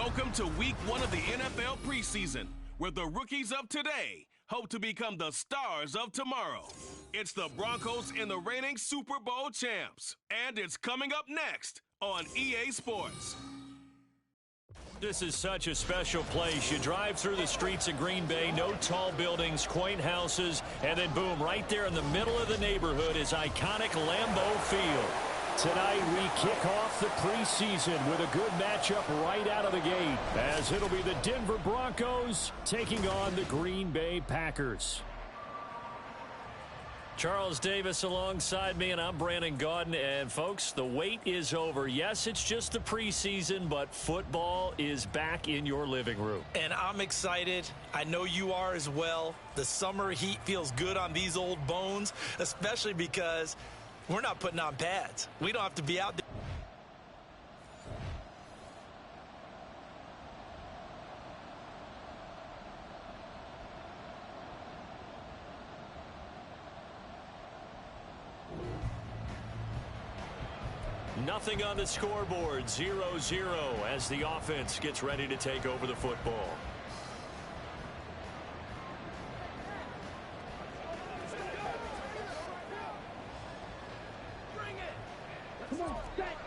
Welcome to week 1 of the NFL preseason, where the rookies of today hope to become the stars of tomorrow. It's the Broncos and the reigning Super Bowl champs, and it's coming up next on EA Sports. This is such a special place. You drive through the streets of Green Bay, no tall buildings, quaint houses, and then boom, right there in the middle of the neighborhood is iconic Lambeau Field. Tonight we kick off the preseason with a good matchup right out of the gate, as it'll be the Denver Broncos taking on the Green Bay Packers. Charles Davis alongside me, and I'm Brandon Gaudin. And, folks, the wait is over. Yes, it's just the preseason, but football is back in your living room. And I'm excited. I know you are as well. The summer heat feels good on these old bones, especially because we're not putting on pads. We don't have to be out there. Nothing on the scoreboard, 0-0 as the offense gets ready to take over the football. Bring it. Come on, set.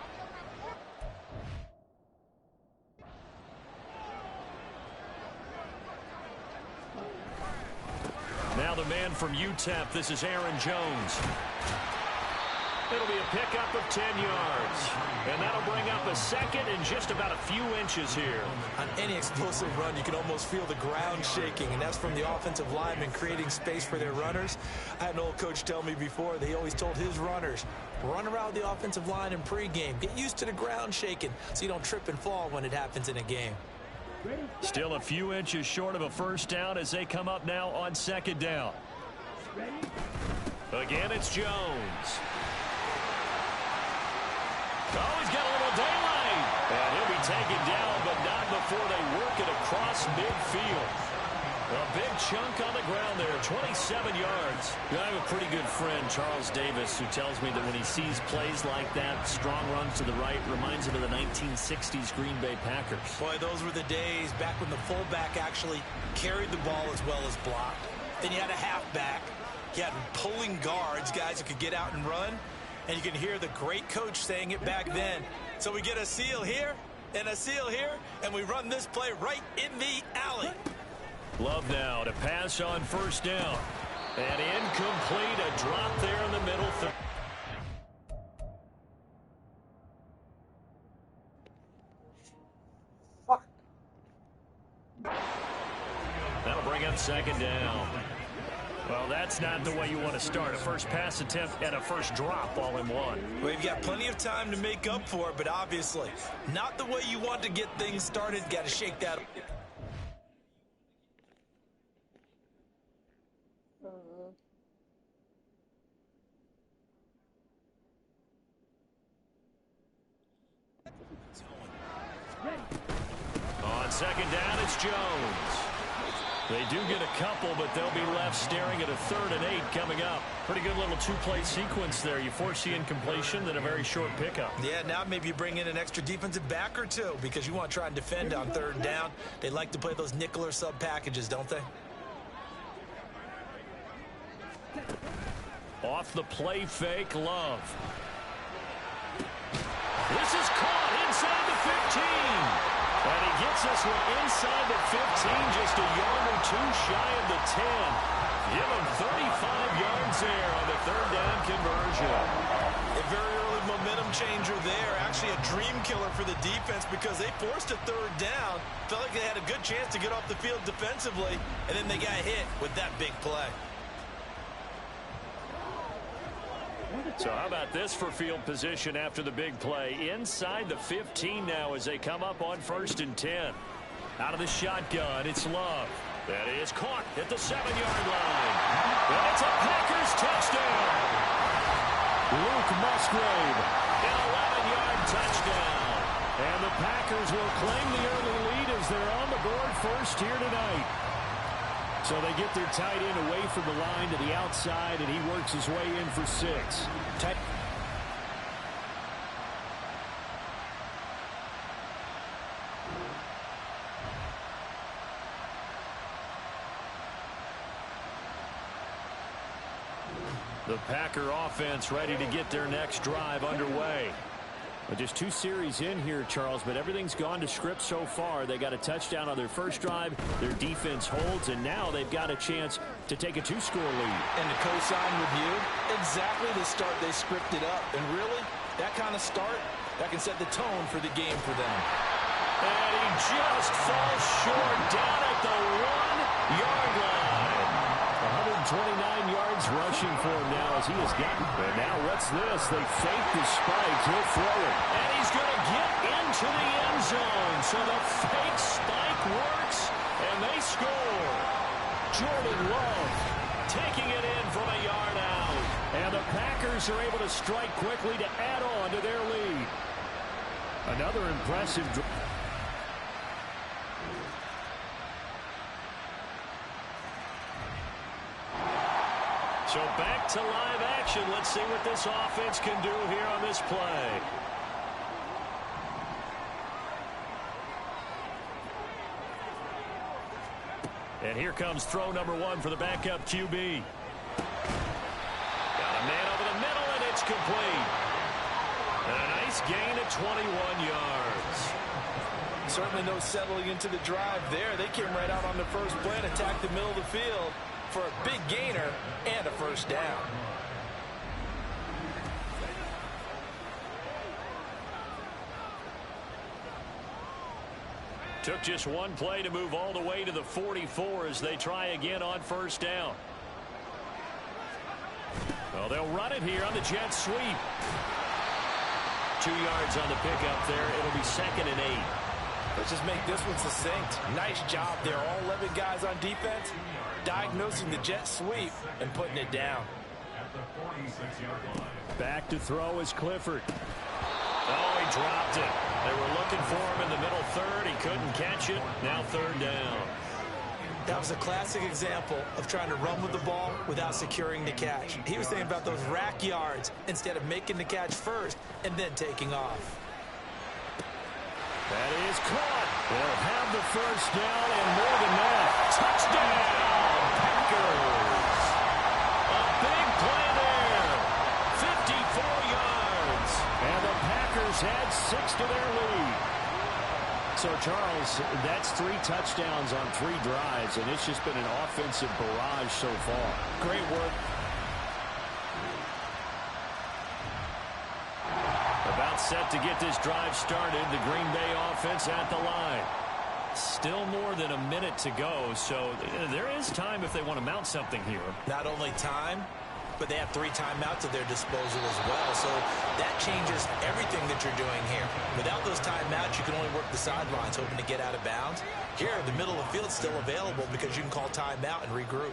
Now the man from UTEP, this is Aaron Jones. It'll be a pickup of 10 yards. And that'll bring up a second and just about a few inches here. On any explosive run, you can almost feel the ground shaking, and that's from the offensive linemen creating space for their runners. I had an old coach tell me before that he always told his runners, run around the offensive line in pregame. Get used to the ground shaking so you don't trip and fall when it happens in a game. Still a few inches short of a first down as they come up now on second down. Again, it's Jones. Oh, he's got a little daylight. And he'll be taken down, but not before they work it across midfield. A big chunk on the ground there, 27 yards. I have a pretty good friend, Charles Davis, who tells me that when he sees plays like that, strong runs to the right, reminds him of the 1960s Green Bay Packers. Boy, those were the days back when the fullback actually carried the ball as well as blocked. Then you had a halfback. You had pulling guards, guys who could get out and run. And you can hear the great coach saying it back then. So we get a seal here and a seal here, and we run this play right in the alley. Love now to pass on first down. And incomplete, a drop there in the middle. That'll bring up second down. Well, that's not the way you want to start. A first pass attempt and a first drop all in one. Well, you've got plenty of time to make up for it, but obviously not the way you want to get things started. Got to shake that. On second down, it's Jones. They do get a couple, but they'll be left staring at a 3rd and 8 coming up. Pretty good little two-play sequence there. You force the incompletion, then a very short pickup. Yeah, now maybe you bring in an extra defensive back or two because you want to try and defend on 3rd down. They like to play those nickel or sub packages, don't they? Off the play fake, Love. This is caught inside the 15. And he gets this one inside the 15, just a yard or two shy of the 10. Give him 35 yards there on the 3rd down conversion. A very early momentum changer there. Actually a dream killer for the defense because they forced a 3rd down. Felt like they had a good chance to get off the field defensively, and then they got hit with that big play. So how about this for field position after the big play? Inside the 15 now as they come up on 1st and 10. Out of the shotgun, it's Love. That is caught at the 7-yard line. And it's a Packers touchdown. Luke Musgrave, an 11-yard touchdown. And the Packers will claim the early lead as they're on the board first here tonight. So they get their tight end away from the line to the outside, and he works his way in for 6. The Packer offense ready to get their next drive underway. Well, just 2 series in here, Charles, but everything's gone to script so far. They got a touchdown on their first drive. Their defense holds, and now they've got a chance to take a 2-score lead. And to co-sign with you, exactly the start they scripted up. And really, that kind of start, that can set the tone for the game for them. And he just falls short down at the 1-yard line. 129 yards rushing for him now as he has gotten. And now what's this? They fake the spike. He'll throw it. And he's going to get into the end zone. So the fake spike works, and they score. Jordan Love taking it in from a yard out. And the Packers are able to strike quickly to add on to their lead. Another impressive drive. So back to live action. Let's see what this offense can do here on this play. And here comes throw number 1 for the backup QB. Got a man over the middle, and it's complete. And a nice gain of 21 yards. Certainly no settling into the drive there. They came right out on the first play and attacked the middle of the field for a big gainer and a first down. Took just one play to move all the way to the 44 as they try again on first down. Well, they'll run it here on the jet sweep. 2 yards on the pickup there. It'll be 2nd and 8. Let's just make this one succinct. Nice job there. All 11 guys on defense diagnosing the jet sweep and putting it down. Back to throw is Clifford. Oh, he dropped it. They were looking for him in the middle third. He couldn't catch it. Now 3rd down. That was a classic example of trying to run with the ball without securing the catch. He was thinking about those rack yards instead of making the catch first and then taking off. That is caught. They'll have the first down and more than that. Touchdown, Packers. A big play there. 54 yards. And the Packers add 6 to their lead. So, Charles, that's 3 touchdowns on 3 drives, and it's just been an offensive barrage so far. Great work. About set to get this drive started. The Green Bay offense at the line. Still more than a minute to go, so there is time if they want to mount something here. Not only time, but they have 3 timeouts at their disposal as well. So that changes everything that you're doing here. Without those timeouts, you can only work the sidelines, hoping to get out of bounds. Here, the middle of the field is still available because you can call timeout and regroup.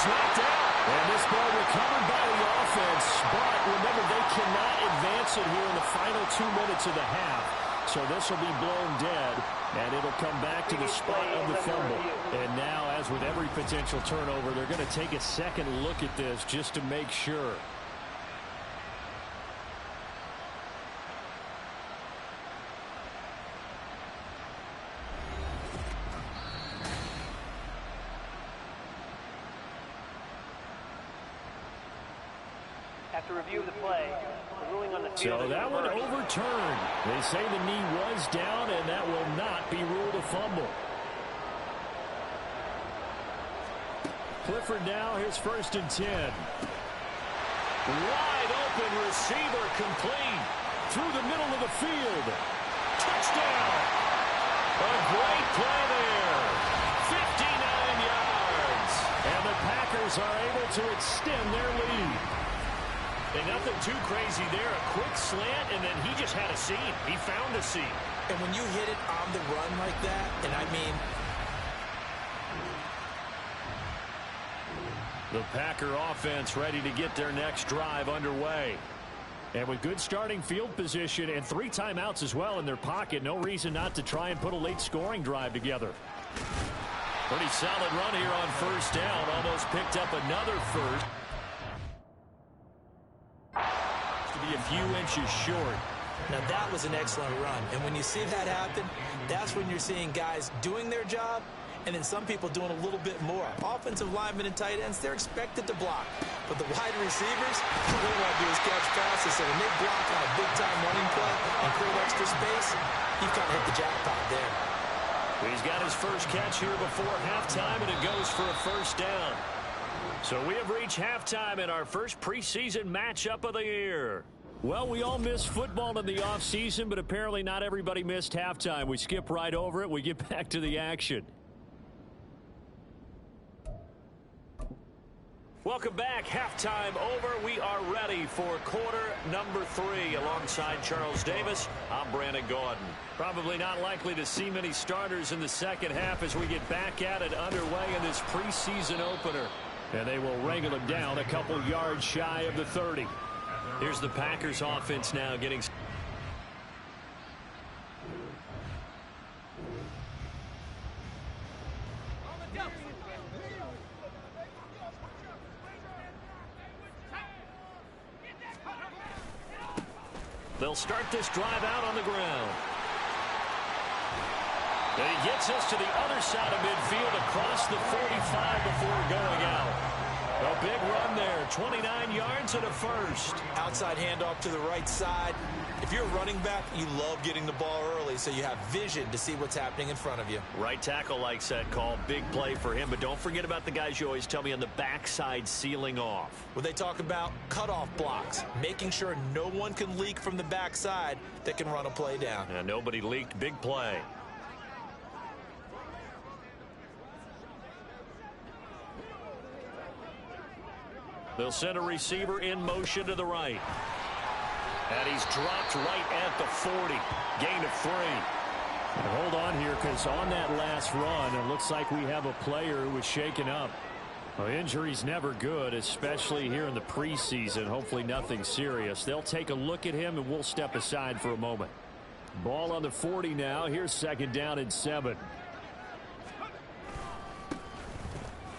Knocked out. And this ball recovered by the offense. But remember, they cannot advance it here in the final 2 minutes of the half. So this will be blown dead, and it'll come back to the spot of the fumble. And now, as with every potential turnover, they're going to take a second look at this just to make sure. After review of the play, the ruling on the field. So that one overturned. They say the knee was down, and that will not be ruled a fumble. Clifford now, his 1st and 10. Wide open receiver complete through the middle of the field. Touchdown. A great play there. 59 yards. And the Packers are able to extend their lead. And nothing too crazy there. A quick slant, and then he just had a seam. He found a seam. And when you hit it on the run like that, and I mean... The Packer offense ready to get their next drive underway. And with good starting field position and 3 timeouts as well in their pocket, no reason not to try and put a late scoring drive together. Pretty solid run here on first down. Almost picked up another first. To be a few inches short. Now, that was an excellent run. And when you see that happen, that's when you're seeing guys doing their job and then some people doing a little bit more. Offensive linemen and tight ends, they're expected to block. But the wide receivers, all they want to do is catch passes. So when they block on a big-time running play and create extra space, you've kind of hit the jackpot there. He's got his first catch here before halftime, and it goes for a first down. So we have reached halftime in our first preseason matchup of the year. Well, we all missed football in the offseason, but apparently not everybody missed halftime. We skip right over it. We get back to the action. Welcome back. Halftime over. We are ready for quarter number 3. Alongside Charles Davis, I'm Brandon Gaudin. Probably not likely to see many starters in the second half as we get back at it underway in this preseason opener. And they will wrangle him down a couple yards shy of the 30. Here's the Packers offense now getting... They'll start this drive out on the ground. And he gets us to the other side of midfield across the 45 before going out. A big run there, 29 yards and a first. Outside handoff to the right side. If you're a running back, you love getting the ball early so you have vision to see what's happening in front of you. Right tackle likes that call. Big play for him. But don't forget about the guys you always tell me on the backside sealing off. Well, they talk about cutoff blocks, making sure no one can leak from the backside that can run a play down. And nobody leaked. Big play. They'll send a receiver in motion to the right. And he's dropped right at the 40. Gain of 3. And hold on here, because on that last run, it looks like we have a player who was shaken up. Well, injury's never good, especially here in the preseason. Hopefully nothing serious. They'll take a look at him, and we'll step aside for a moment. Ball on the 40 now. Here's second down and 7.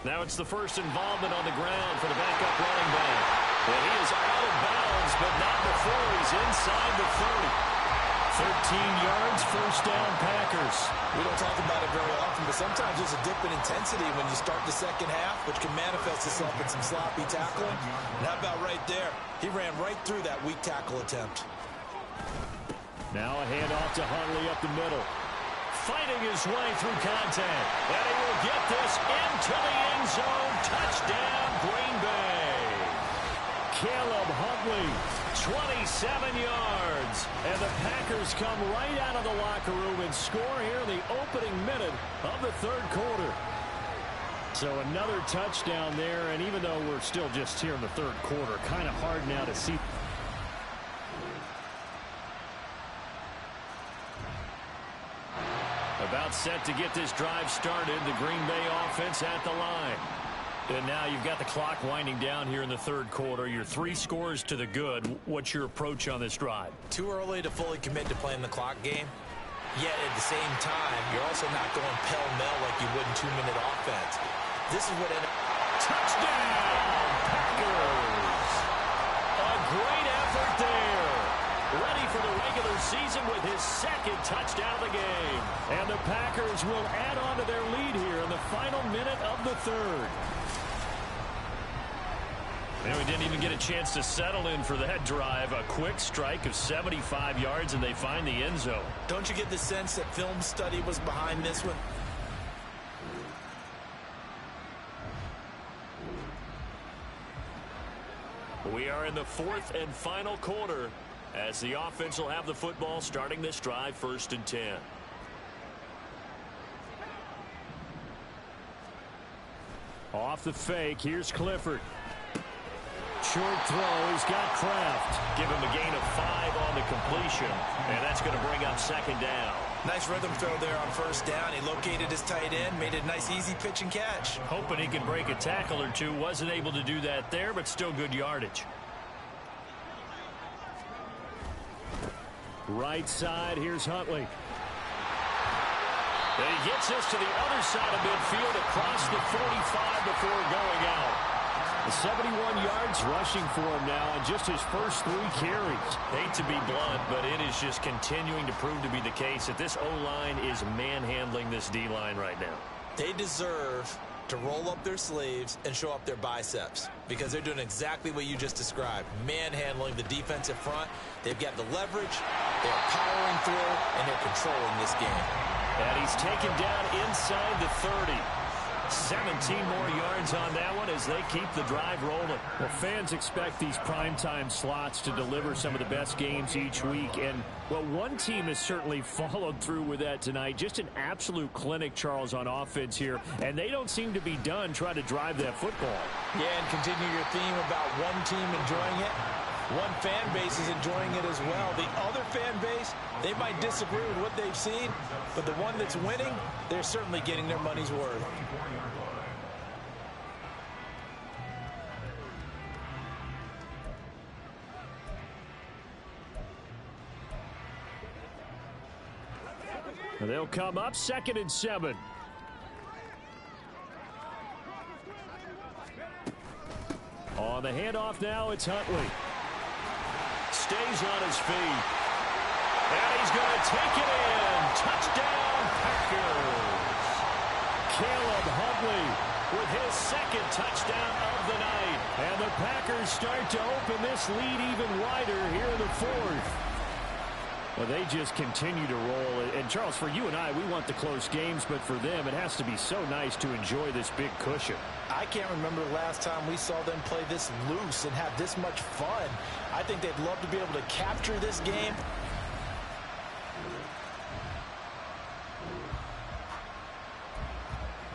Now it's the first involvement on the ground for the backup running back. And he is out of bounds, but not before he's inside the 30. 13 yards, first down, Packers. We don't talk about it very often, but sometimes there's a dip in intensity when you start the second half, which can manifest itself in some sloppy tackling. And how about right there? He ran right through that weak tackle attempt. Now a handoff to Huntley up the middle. Fighting his way through contact. And he will get this into the end zone. Touchdown, Green Bay. Caleb Huntley, 27 yards. and the Packers come right out of the locker room and score here in the opening minute of the third quarter. So another touchdown there, and even though we're still just here in the third quarter, kind of hard now to see. About set to get this drive started, the Green Bay offense at the line. And now you've got the clock winding down here in the third quarter. You're 3 scores to the good. What's your approach on this drive? Too early to fully commit to playing the clock game. Yet at the same time, you're also not going pell-mell like you would in 2-minute offense. This is what ended up. Touchdown, Packers! A great effort there. Ready for the regular season with his second touchdown of the game. And the Packers will add on to their lead here in the final minute of the third. And we didn't even get a chance to settle in for that drive. A quick strike of 75 yards, and they find the end zone. Don't you get the sense that film study was behind this one? We are in the fourth and final quarter as the offense will have the football starting this drive, 1st and 10. Off the fake, here's Clifford. Short throw, he's got Kraft. Give him a gain of 5 on the completion, and that's going to bring up 2nd down. Nice rhythm throw there on 1st down. He located his tight end, made it a nice easy pitch and catch. Hoping he could break a tackle or two. Wasn't able to do that there, but still good yardage. Right side, here's Huntley. And he gets us to the other side of midfield across the 45 before going out. 71 yards rushing for him now on just his first 3 carries. Hate to be blunt, but it is just continuing to prove to be the case that this O-line is manhandling this D-line right now. They deserve to roll up their sleeves and show up their biceps because they're doing exactly what you just described, manhandling the defensive front. They've got the leverage, they're powering through, and they're controlling this game. And he's taken down inside the 30. 17 more yards on that one as they keep the drive rolling. Well, fans expect these primetime slots to deliver some of the best games each week. And, well, one team has certainly followed through with that tonight. Just an absolute clinic, Charles, on offense here. And they don't seem to be done trying to drive that football. Yeah, and continue your theme about one team enjoying it. One fan base is enjoying it as well. The other fan base, they might disagree with what they've seen, but the one that's winning, they're certainly getting their money's worth. They'll come up 2nd and 7. On the handoff now, it's Huntley. Stays on his feet. And he's going to take it in. Touchdown, Packers. Caleb Huntley with his 2nd touchdown of the night. And the Packers start to open this lead even wider here in the 4th. Well, they just continue to roll. And, Charles, for you and I, we want the close games, but for them, it has to be so nice to enjoy this big cushion. I can't remember the last time we saw them play this loose and have this much fun. I think they'd love to be able to capture this game.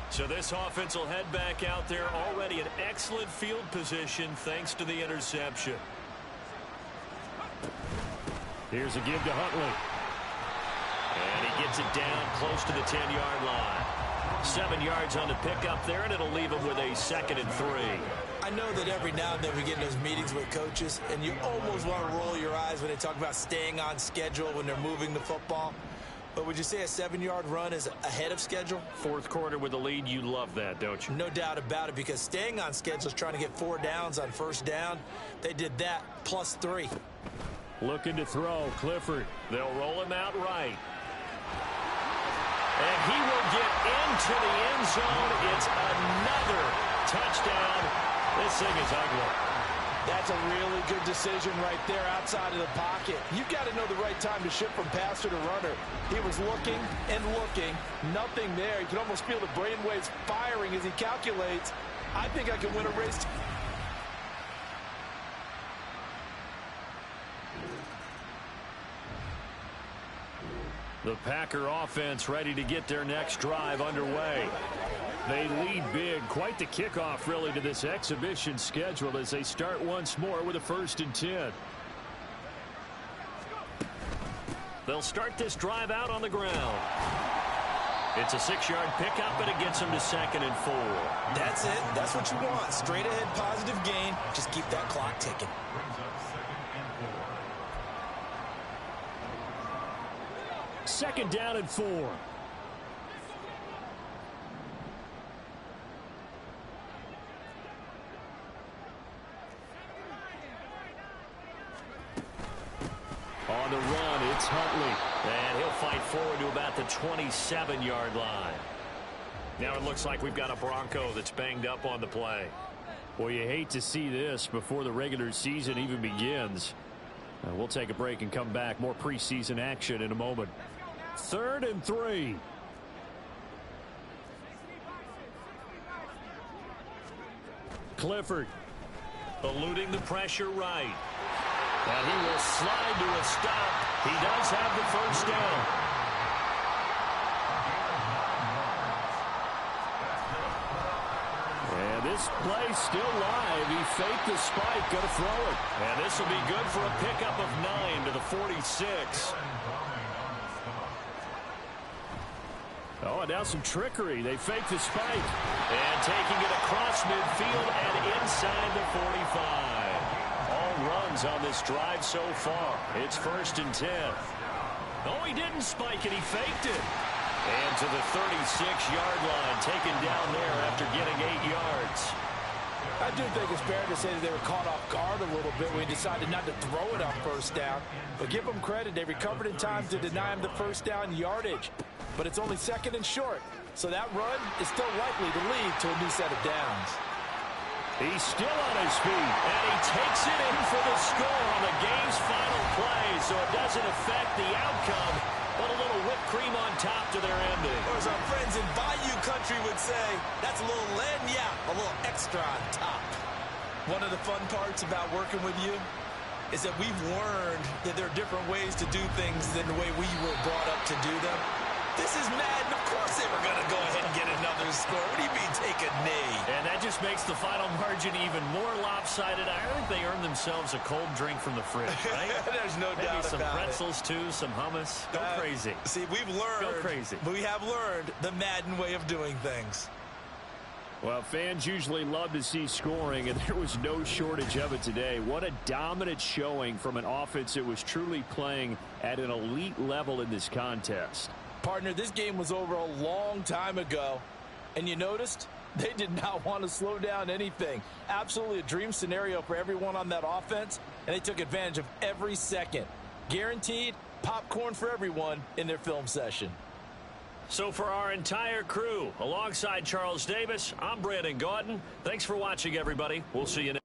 So this offense will head back out there, already in excellent field position thanks to the interception. Here's a give to Huntley. And he gets it down close to the 10-yard line. 7 yards on the pickup there, and it'll leave him with a 2nd and 3. I know that every now and then we get in those meetings with coaches, and you almost want to roll your eyes when they talk about staying on schedule when they're moving the football. But would you say a 7-yard run is ahead of schedule? 4th quarter with the lead, you love that, don't you? No doubt about it, because staying on schedule is trying to get 4 downs on 1st down. They did that, plus 3. Looking to throw, Clifford. They'll roll him out right. And he will get into the end zone. It's another touchdown. This thing is ugly. That's a really good decision right there outside of the pocket. You've got to know the right time to shift from passer to runner. He was looking and looking. Nothing there. You can almost feel the brainwaves firing as he calculates. I think I can win a race. The Packer offense ready to get their next drive underway. They lead big. Quite the kickoff, really, to this exhibition schedule as they start once more with a 1st and 10. They'll start this drive out on the ground. It's a 6-yard pickup, and it gets them to 2nd and 4. That's it. That's what you want. Straight ahead positive gain. Just keep that clock ticking. Second down and 4. On the run, it's Huntley. And he'll fight forward to about the 27-yard line. Now it looks like we've got a Bronco that's banged up on the play. Well, you hate to see this before the regular season even begins. We'll take a break and come back. More preseason action in a moment. 3rd and 3. Clifford. Eluding the pressure right. And he will slide to a stop. He does have the 1st down. And this play still live. He faked the spike. Going to throw it. And this will be good for a pickup of 9 to the 46. Oh, and now some trickery. They fake the spike. And taking it across midfield and inside the 45. All runs on this drive so far. It's 1st and 10. Oh, he didn't spike it. He faked it. And to the 36-yard line, taken down there after getting 8 yards. I do think it's fair to say that they were caught off guard a little bit when he decided not to throw it on first down. But give them credit. They recovered in time to deny him the first down yardage. But it's only second and short. So that run is still likely to lead to a new set of downs. He's still on his feet, and he takes it in for the score on the game's final play, so it doesn't affect the outcome, but a little whipped cream on top to their ending. Or as our friends in Bayou Country would say, that's a little lagniappe, a little extra on top. One of the fun parts about working with you is that we've learned that there are different ways to do things than the way we were brought up to do them. This is Madden. Of course they were going to go ahead and get another score. What do you mean take a knee? And that just makes the final margin even more lopsided. I think they earned themselves a cold drink from the fridge, right? There's no doubt about it. Maybe some pretzels, too, some hummus. Go crazy. See, we've learned. Go crazy. We have learned the Madden way of doing things. Well, fans usually love to see scoring, and there was no shortage of it today. What a dominant showing from an offense that was truly playing at an elite level in this contest. Partner, this game was over a long time ago, and you noticed they did not want to slow down anything. Absolutely a dream scenario for everyone on that offense, and they took advantage of every second. Guaranteed popcorn for everyone in their film session. So for our entire crew, alongside Charles Davis, I'm Brandon Gaudin. Thanks for watching, everybody. We'll see you next.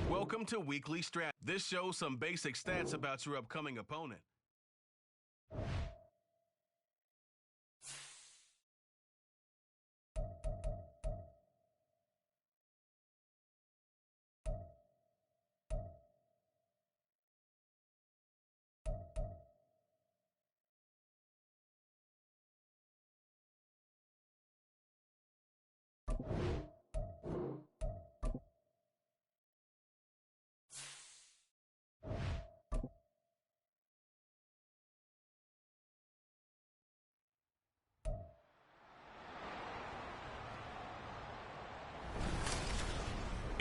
Welcome to Weekly Strat. This shows some basic stats about your upcoming opponent.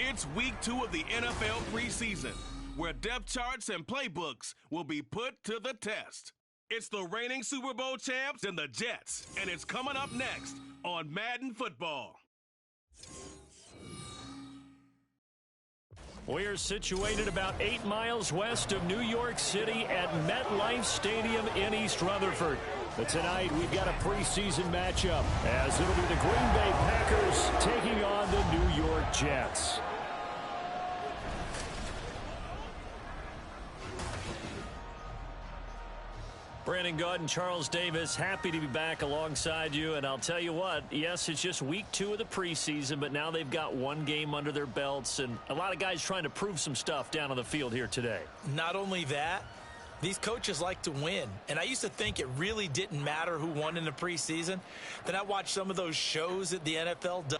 It's week 2 of the NFL preseason, where depth charts and playbooks will be put to the test. It's the reigning Super Bowl champs and the Jets, and it's coming up next on Madden Football. We're situated about 8 miles west of New York City at MetLife Stadium in East Rutherford. But tonight we've got a preseason matchup, as it'll be the Green Bay Packers taking on the New York Jets. Brandon Gaudin, Charles Davis, happy to be back alongside you. And I'll tell you what, yes, it's just week 2 of the preseason, but now they've got one game under their belts, and a lot of guys trying to prove some stuff down on the field here today. Not only that, These coaches like to win, and I used to think it really didn't matter who won in the preseason. Then I watched some of those shows that the NFL does.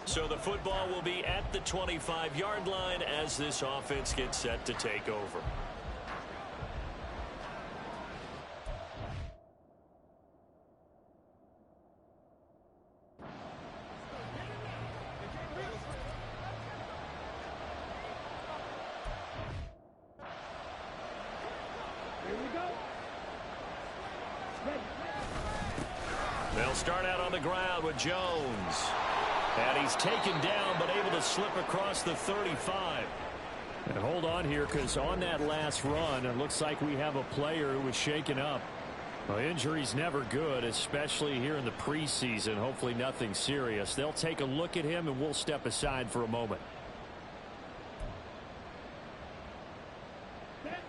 So the football will be at the 25-yard line as this offense gets set to take over. They'll start out on the ground with Jones. And he's taken down, but able to slip across the 35. And hold on here, because on that last run, it looks like we have a player who was shaken up. Well, injury's never good, especially here in the preseason. Hopefully nothing serious. They'll take a look at him, and we'll step aside for a moment.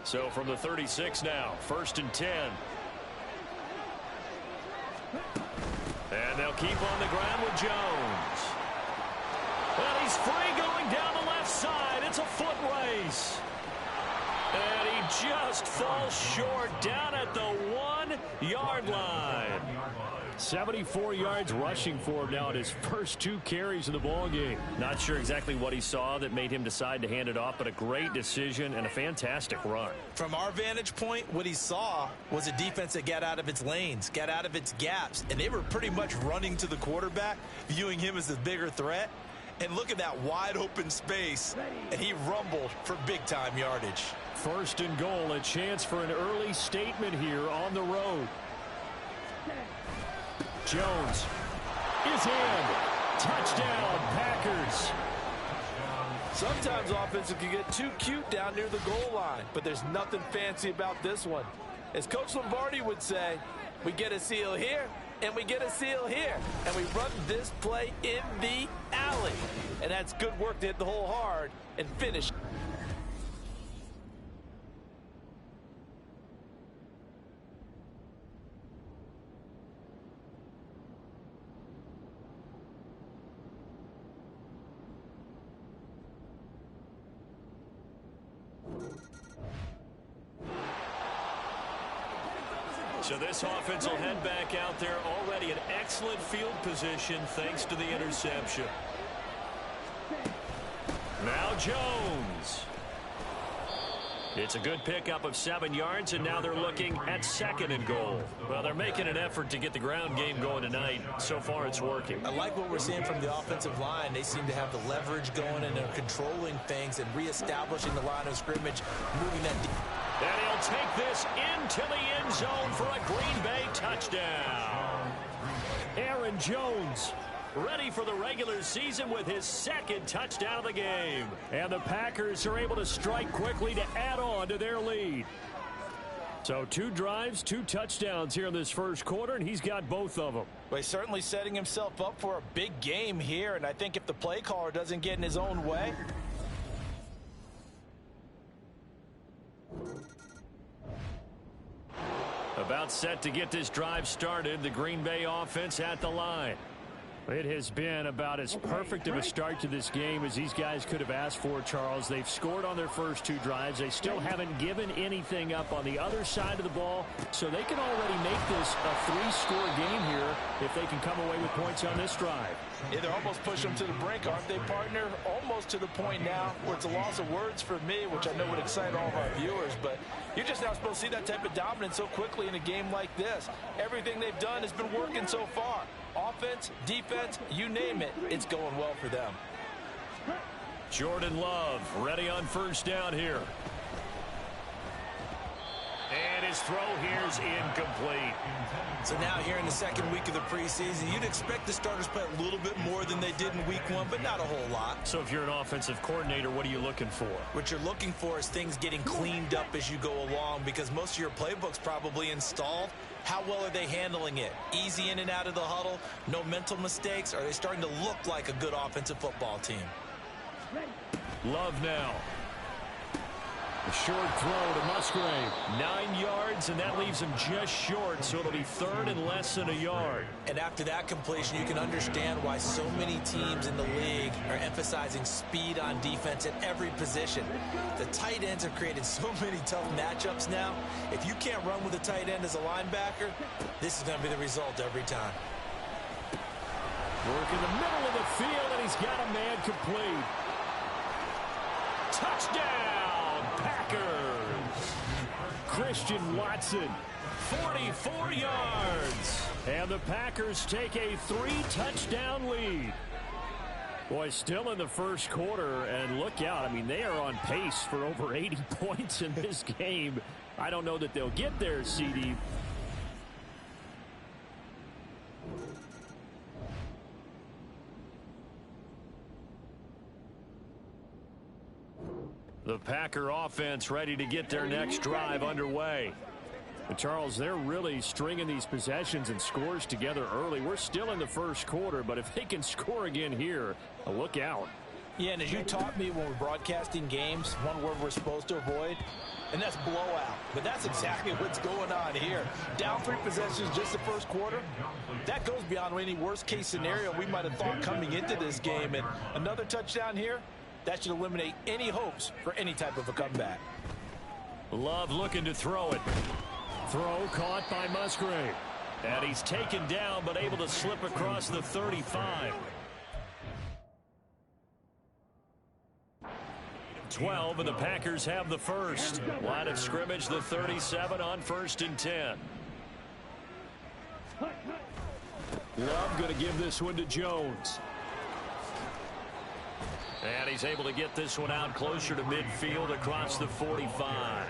So from the 36 now, 1st and 10. And they'll keep on the ground with Jones. Well, he's free going down the left side. It's a foot race. And he just falls short down at the 1-yard line. 74 yards rushing for him now at his first 2 carries of the ball game. Not sure exactly what he saw that made him decide to hand it off, but a great decision and a fantastic run. From our vantage point, what he saw was a defense that got out of its lanes, got out of its gaps, and they were pretty much running to the quarterback, viewing him as the bigger threat. And look at that wide open space, and he rumbled for big-time yardage. 1st and goal, a chance for an early statement here on the road. Jones is in. Touchdown, Packers. Sometimes offenses can get too cute down near the goal line, but there's nothing fancy about this one. As Coach Lombardi would say, we get a seal here, and we get a seal here, and we run this play in the alley. And that's good work to hit the hole hard and finish. So this offense will head back out there, already in excellent field position thanks to the interception. Now Jones. It's a good pickup of 7 yards, and now they're looking at 2nd and goal. Well, they're making an effort to get the ground game going tonight. So far, it's working. I like what we're seeing from the offensive line. They seem to have the leverage going, and they're controlling things and reestablishing the line of scrimmage, moving that deep. And he'll take this into the end zone for a Green Bay touchdown. Aaron Jones ready for the regular season with his 2nd touchdown of the game. And the Packers are able to strike quickly to add on to their lead. So 2 drives, 2 touchdowns here in this first quarter, and he's got both of them. Well, he's certainly setting himself up for a big game here, and I think if the play caller doesn't get in his own way. About set to get this drive started, the Green Bay offense at the line. It has been about as perfect of a start to this game as these guys could have asked for, Charles. They've scored on their first 2 drives. They still haven't given anything up on the other side of the ball, so they can already make this a 3-score game here if they can come away with points on this drive. Yeah, they're almost pushing them to the brink, aren't they, partner? Almost to the point now where it's a loss of words for me, which I know would excite all of our viewers, but you're just not supposed to see that type of dominance so quickly in a game like this. Everything they've done has been working so far. Offense, defense, you name it, it's going well for them. Jordan Love ready on 1st down here. And his throw here is incomplete. So now here in the 2nd week of the preseason, you'd expect the starters play a little bit more than they did in week 1, but not a whole lot. So if you're an offensive coordinator, what are you looking for? What you're looking for is things getting cleaned up as you go along, because most of your playbook's probably installed. How well are they handling it? Easy in and out of the huddle, no mental mistakes? Are they starting to look like a good offensive football team? Love now. A short throw to Musgrave. 9 yards, and that leaves him just short, so it'll be third and less than a yard. And after that completion, you can understand why so many teams in the league are emphasizing speed on defense at every position. The tight ends have created so many tough matchups now. If you can't run with a tight end as a linebacker, this is going to be the result every time. Work in the middle of the field, and he's got a man complete. Touchdown, Packers! Christian Watson, 44 yards. And the Packers take a 3-touchdown lead. Boy, still in the first quarter, and look out. I mean, they are on pace for over 80 points in this game. I don't know that they'll get there, CD. The Packer offense ready to get their next drive underway. But Charles, they're really stringing these possessions and scores together early. We're still in the first quarter, but if they can score again here, look out. Yeah, and as you taught me when we're broadcasting games, one word we're supposed to avoid, and that's blowout. But that's exactly what's going on here. Down 3 possessions just the first quarter. That goes beyond any worst-case scenario we might have thought coming into this game. And another touchdown here, that should eliminate any hopes for any type of a comeback. Love looking to throw it. Throw caught by Musgrave. And he's taken down but able to slip across the 35. 12, and the Packers have the first. Line of scrimmage, the 37 on 1st and 10. Love going to give this one to Jones. And he's able to get this one out closer to midfield across the 45.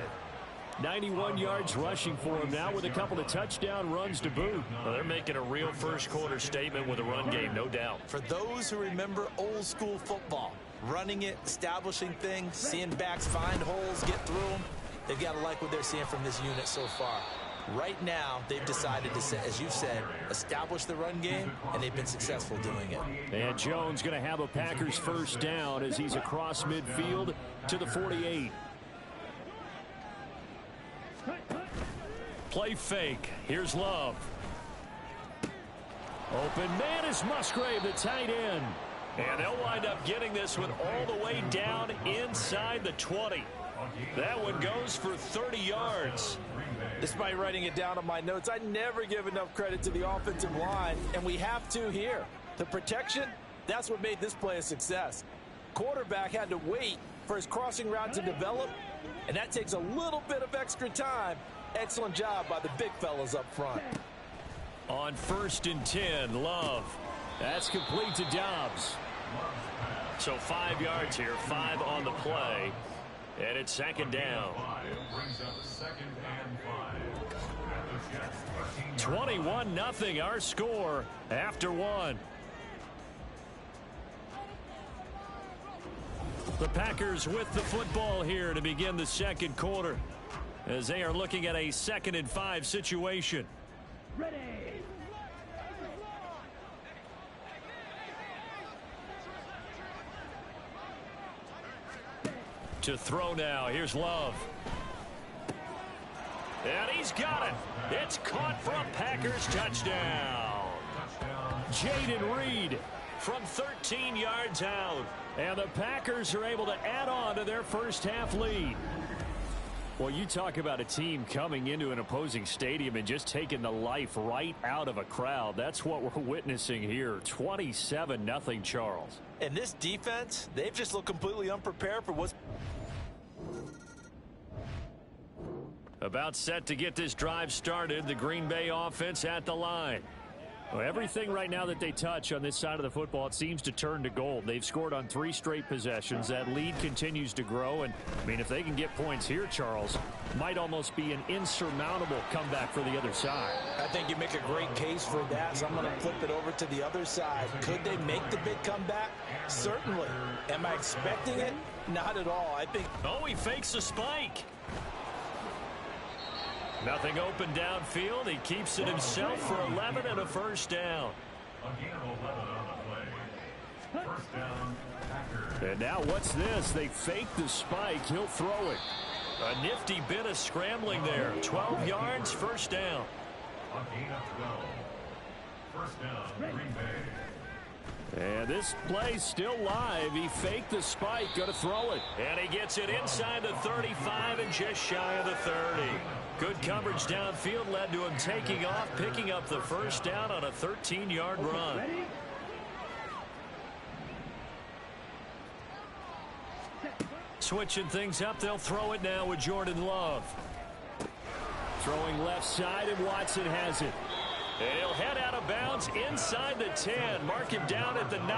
91 yards rushing for him now with a couple of touchdown runs to boot. Well, they're making a real first quarter statement with a run game, no doubt. For those who remember old school football, running it, establishing things, seeing backs find holes, get through them, they've got to like what they're seeing from this unit so far. Right now, they've decided to, as you've said, establish the run game, and they've been successful doing it. And Jones going to have a Packers first down as he's across midfield to the 48. Play fake. Here's Love. Open man is Musgrave, the tight end. And they'll wind up getting this one all the way down inside the 20. That one goes for 30 yards. Despite writing it down on my notes, I never give enough credit to the offensive line, and we have to here. The protection, that's what made this play a success. Quarterback had to wait for his crossing route to develop, and that takes a little bit of extra time. Excellent job by the big fellas up front. On 1st and 10, Love. That's complete to Dobbs. So 5 yards here, 5 on the play. And it's 2nd down. 21-0 our score after 1. The Packers with the football here to begin the second quarter as they are looking at a 2nd and 5 situation. Ready. To throw now. Here's Love. And he's got it. It's caught for a Packers touchdown. Jaden Reed from 13 yards out. And the Packers are able to add on to their first half lead. Well, you talk about a team coming into an opposing stadium and just taking the life right out of a crowd. That's what we're witnessing here. 27-0 Charles. And this defense, they've just looked completely unprepared for what's... About set to get this drive started. The Green Bay offense at the line. Well, everything right now that they touch on this side of the football, it seems to turn to gold. They've scored on 3 straight possessions. That lead continues to grow. And, I mean, if they can get points here, Charles, might almost be an insurmountable comeback for the other side. I think you make a great case for that, so I'm going to flip it over to the other side. Could they make the big comeback? Certainly. Am I expecting it? Not at all. I think... Oh, he fakes a spike. Nothing open downfield. He keeps it himself for 11 and a first down. And now what's this? They fake the spike. He'll throw it. A nifty bit of scrambling there. 12 yards, first down. On gain of 12. First down, Green Bay. And this play's still live. He faked the spike, going to throw it. And he gets it inside the 35 and just shy of the 30. Good coverage downfield led to him taking off, picking up the first down on a 13-yard run. Switching things up, they'll throw it now with Jordan Love. Throwing left side, and Watson has it. And he'll head out of bounds inside the 10. Mark him down at the 9.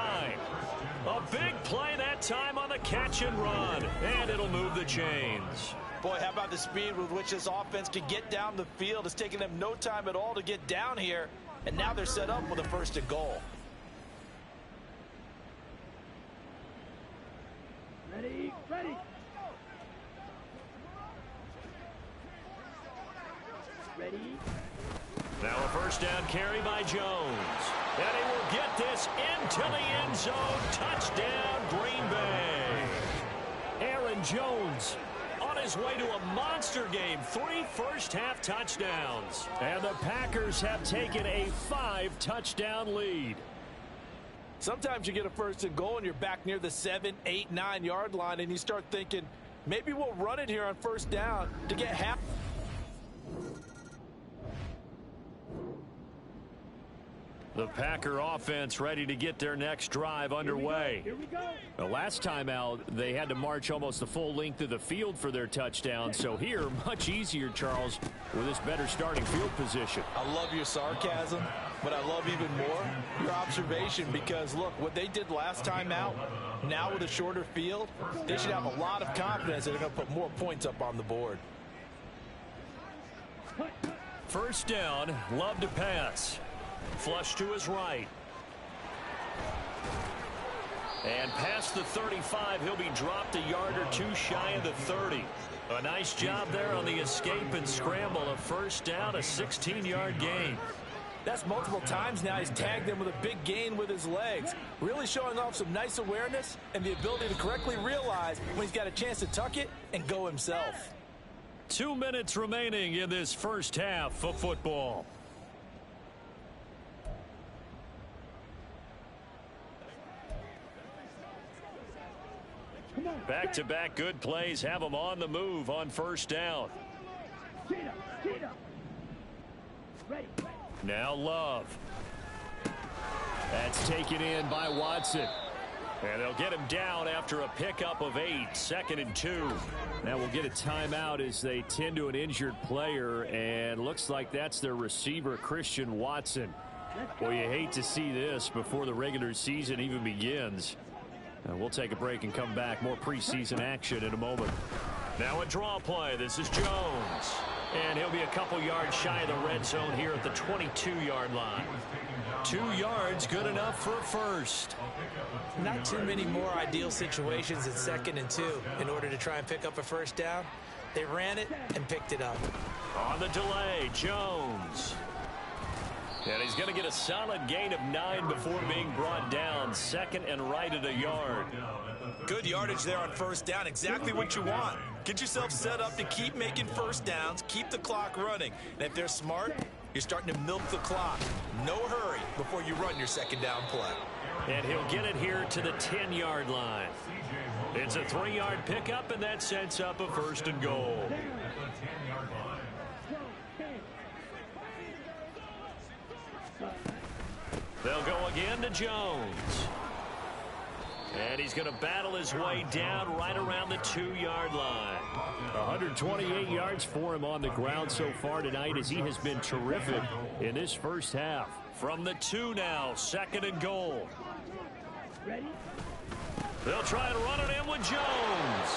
A big play that time on the catch and run. And it'll move the chains. Boy, how about the speed with which this offense can get down the field? It's taking them no time at all to get down here. And now they're set up with a first and goal. Ready, ready. Ready. Now a first down carry by Jones. And he will get this into the end zone. Touchdown, Green Bay. Aaron Jones On his way to a monster game. 3 first-half touchdowns. And the Packers have taken a 5-touchdown lead. Sometimes you get a first and goal and you're back near the 7, 8, 9-yard line and you start thinking, maybe we'll run it here on first down to get half. The Packer offense ready to get their next drive underway. Here we go. The last time out, they had to march almost the full length of the field for their touchdown. So here, much easier, Charles, with this better starting field position. I love your sarcasm, but I love even more your observation because, look, what they did last time out, now with a shorter field, they should have a lot of confidence that they're going to put more points up on the board. First down, Love to pass. Flush to his right. And past the 35, he'll be dropped a yard or two shy of the 30. A nice job there on the escape and scramble. A first down, a 16-yard gain. That's multiple times now he's tagged them with a big gain with his legs. Really showing off some nice awareness and the ability to correctly realize when he's got a chance to tuck it and go himself. 2 minutes remaining in this first half of football. Back-to-back good plays have them on the move on first down. Now Love. That's taken in by Watson. And they'll get him down after a pickup of 8, 2nd and 2. Now we'll get a timeout as they tend to an injured player, and looks like that's their receiver, Christian Watson. Well, you hate to see this before the regular season even begins. We'll take a break and come back. More preseason action in a moment. Now a draw play. This is Jones. And he'll be a couple yards shy of the red zone here at the 22-yard line. 2 yards, good enough for a first. Not too many more ideal situations at 2nd and 2 in order to try and pick up a first down. They ran it and picked it up. On the delay, Jones. And he's going to get a solid gain of 9 before being brought down. 2nd and right at a yard. Good yardage there on first down. Exactly what you want. Get yourself set up to keep making first downs, keep the clock running. And if they're smart, you're starting to milk the clock. No hurry before you run your 2nd down play. And he'll get it here to the 10-yard line. It's a 3-yard pickup, and that sets up a first and goal. They'll go again to Jones. And he's going to battle his way down right around the 2-yard line. 128 yards for him on the ground so far tonight as he has been terrific in this first half. From the 2 now, 2nd and goal. They'll try and run it in with Jones.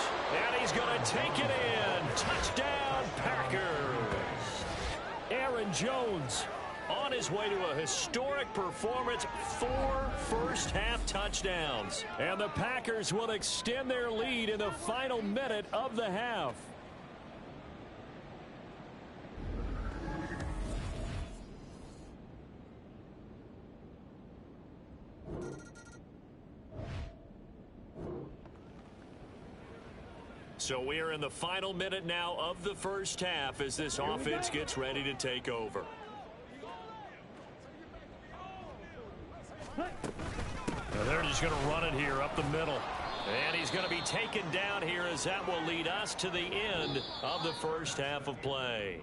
And he's going to take it in. Touchdown, Packers. Aaron Jones on his way to a historic performance, 4 first-half touchdowns. And the Packers will extend their lead in the final minute of the half. So we're in the final minute now of the first half as this offense gets ready to take over. Now they're just going to run it here up the middle. And he's going to be taken down here as that will lead us to the end of the first half of play.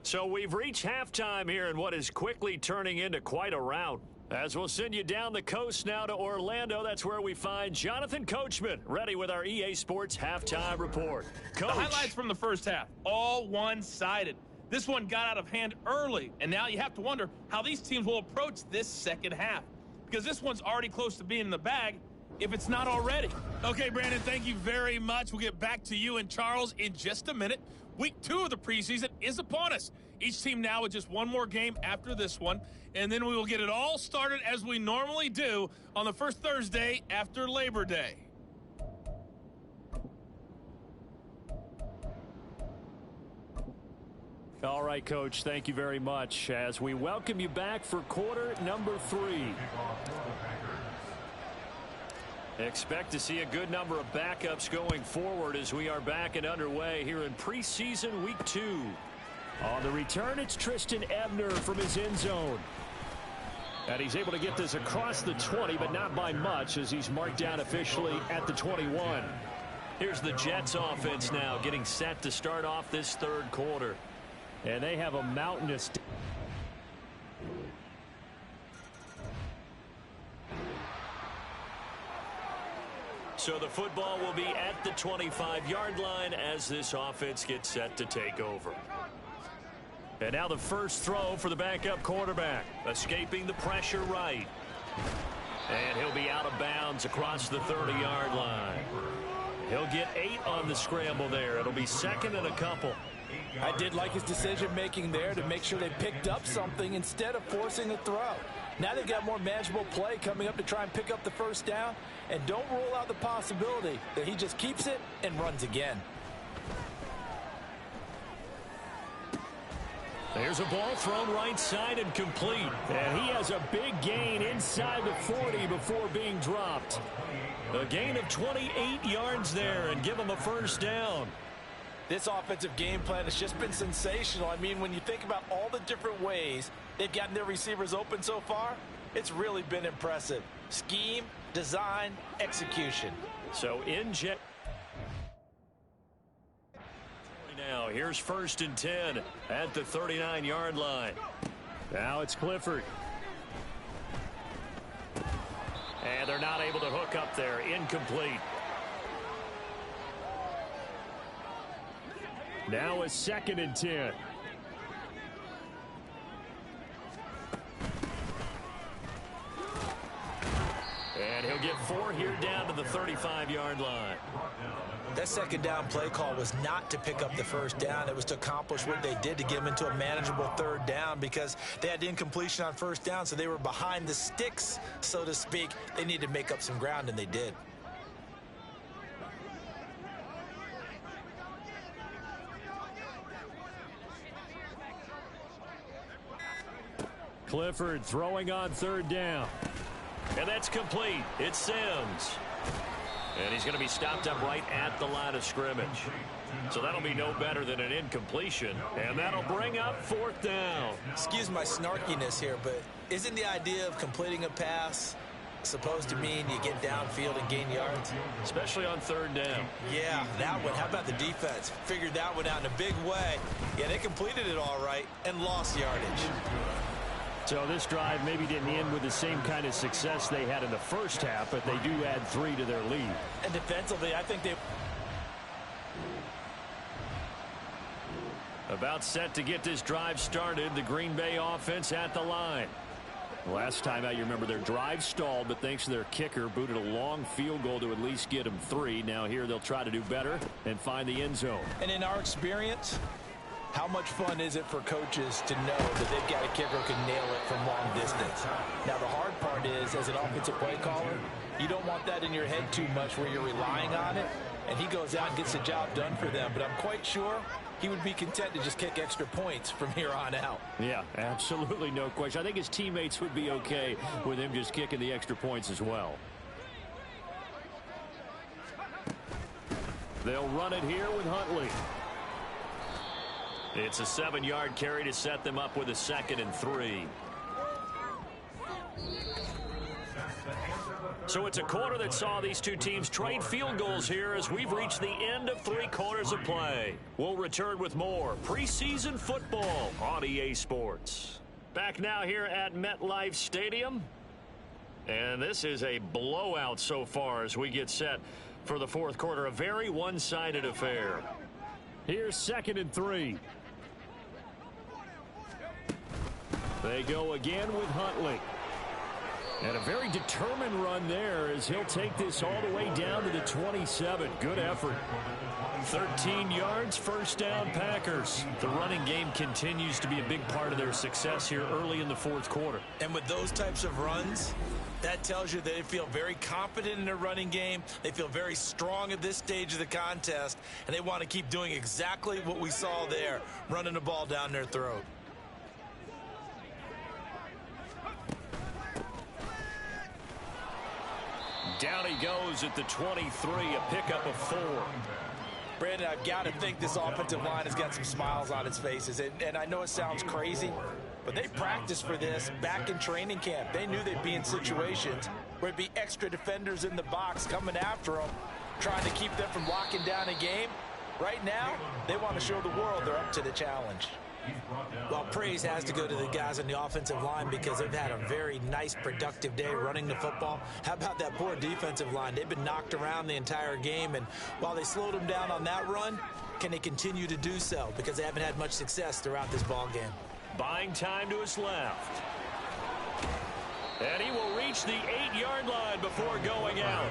So we've reached halftime here in what is quickly turning into quite a rout. As we'll send you down the coast now to Orlando, that's where we find Jonathan Coachman, ready with our EA Sports halftime report. Coach. The highlights from the first half, all one-sided. This one got out of hand early, and now you have to wonder how these teams will approach this second half, because this one's already close to being in the bag, if it's not already. Okay, Brandon, thank you very much. We'll get back to you and Charles in just a minute. Week 2 of the preseason is upon us. Each team now with just one more game after this one, and then we will get it all started as we normally do on the first Thursday after Labor Day. All right, Coach, thank you very much as we welcome you back for quarter number 3. Expect to see a good number of backups going forward as we are back and underway here in preseason week 2. On the return, it's Tristan Ebner from his end zone. And he's able to get this across the 20, but not by much as he's marked down officially at the 21. Here's the Jets offense now getting set to start off this third quarter. And they have a mountainous... So the football will be at the 25-yard line as this offense gets set to take over. And now the first throw for the backup quarterback. Escaping the pressure right. And he'll be out of bounds across the 30-yard line. He'll get 8 on the scramble there. It'll be second and a couple. I did like his decision-making there to make sure they picked up something instead of forcing a throw. Now they've got more manageable play coming up to try and pick up the first down. And don't rule out the possibility that he just keeps it and runs again. There's a ball thrown right side and complete. And he has a big gain inside the 40 before being dropped. A gain of 28 yards there and give him a first down. This offensive game plan has just been sensational. I mean, when you think about all the different ways they've gotten their receivers open so far, it's really been impressive. Scheme, design, execution. So now here's 1st and 10 at the 39-yard line. Now it's Clifford. And they're not able to hook up there. Incomplete. Now a 2nd and 10. And he'll get 4 here down to the 35-yard line. That second down play call was not to pick up the first down. It was to accomplish what they did to get them into a manageable third down because they had incompletion on first down, so they were behind the sticks, so to speak. They needed to make up some ground, and they did. Clifford throwing on 3rd down. And that's complete. It's Sims. And he's going to be stopped up right at the line of scrimmage. So that'll be no better than an incompletion. And that'll bring up 4th down. Excuse my snarkiness here, but isn't the idea of completing a pass supposed to mean you get downfield and gain yards? Especially on 3rd down. Yeah, that one. How about the defense? Figured that one out in a big way. Yeah, they completed it all right and lost yardage. So this drive maybe didn't end with the same kind of success they had in the first half, but they do add 3 to their lead. And defensively, I think they... About set to get this drive started, the Green Bay offense at the line. Last time out, you remember their drive stalled, but thanks to their kicker, booted a long field goal to at least get them 3. Now here they'll try to do better and find the end zone. And in our experience, how much fun is it for coaches to know that they've got a kicker who can nail it from long distance? Now, the hard part is, as an offensive play caller, you don't want that in your head too much where you're relying on it, and he goes out and gets the job done for them. But I'm quite sure he would be content to just kick extra points from here on out. Yeah, absolutely no question. I think his teammates would be okay with him just kicking the extra points as well. They'll run it here with Huntley. It's a 7-yard carry to set them up with a 2nd and 3. So it's a quarter that saw these two teams trade field goals here as we've reached the end of 3 quarters of play. We'll return with more preseason football on EA Sports. Back now here at MetLife Stadium. And this is a blowout so far as we get set for the 4th quarter. A very one-sided affair. Here's 2nd and 3. They go again with Huntley. And a very determined run there as he'll take this all the way down to the 27. Good effort. 13 yards, 1st down, Packers. The running game continues to be a big part of their success here early in the 4th quarter. And with those types of runs, that tells you they feel very confident in their running game. They feel very strong at this stage of the contest, and they want to keep doing exactly what we saw there, running the ball down their throat. Down he goes at the 23, a pickup of 4. Brandon, I've got to think this offensive line has got some smiles on its faces. And I know it sounds crazy, but they practiced for this back in training camp. They knew they'd be in situations where it'd be extra defenders in the box coming after them, trying to keep them from locking down a game. Right now, they want to show the world they're up to the challenge. Well, praise has to go to the guys on the offensive line because they've had a very nice, productive day running the football. How about that poor defensive line? They've been knocked around the entire game, and while they slowed them down on that run, can they continue to do so? Because they haven't had much success throughout this ball game. Buying time to his left. And he will reach the 8-yard line before going out.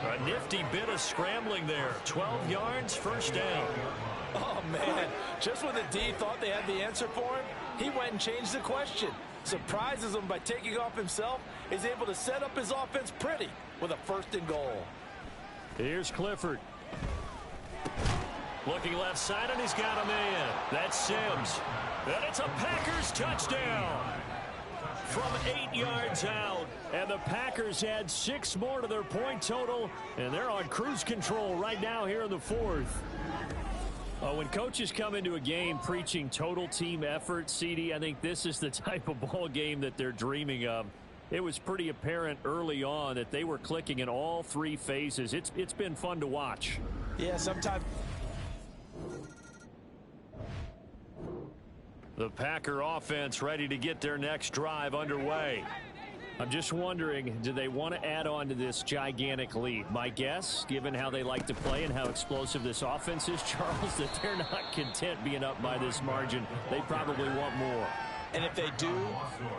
A nifty bit of scrambling there. 12 yards, 1st down. Oh, man. Just when the D thought they had the answer for him, he went and changed the question. Surprises him by taking off himself. Is able to set up his offense pretty with a 1st and goal. Here's Clifford. Looking left side, and he's got a man. That's Sims. And it's a Packers touchdown from 8 yards out. And the Packers add 6 more to their point total, and they're on cruise control right now here in the 4th. When coaches come into a game preaching total team effort, CD, I think this is the type of ball game that they're dreaming of. It was pretty apparent early on that they were clicking in all 3 phases. It's been fun to watch. Yeah, sometimes. The Packer offense ready to get their next drive underway. I'm just wondering, do they want to add on to this gigantic lead? My guess, given how they like to play and how explosive this offense is, Charles, that they're not content being up by this margin. They probably want more. And if they do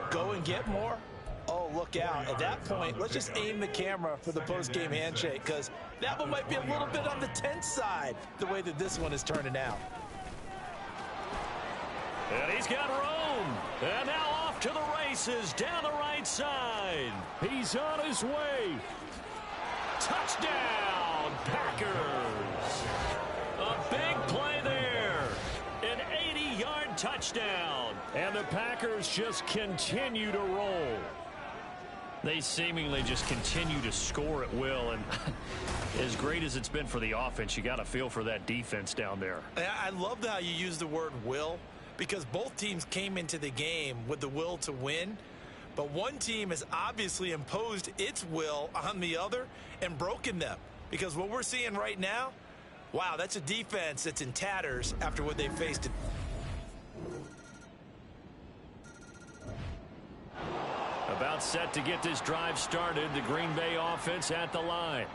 go and get more, oh, look out. At that point, let's just aim the camera for the post-game handshake, because that one might be a little bit on the tense side, the way that this one is turning out. And he's got Rome. And now off to the races down the right side. He's on his way. Touchdown, Packers. A big play there. An 80-yard touchdown. And the Packers just continue to roll. They seemingly just continue to score at will. And as great as it's been for the offense, you got to feel for that defense down there. I love how you use the word will, because both teams came into the game with the will to win, but one team has obviously imposed its will on the other and broken them. Because what we're seeing right now, wow, that's a defense that's in tatters after what they faced. About set to get this drive started, the Green Bay offense at the line.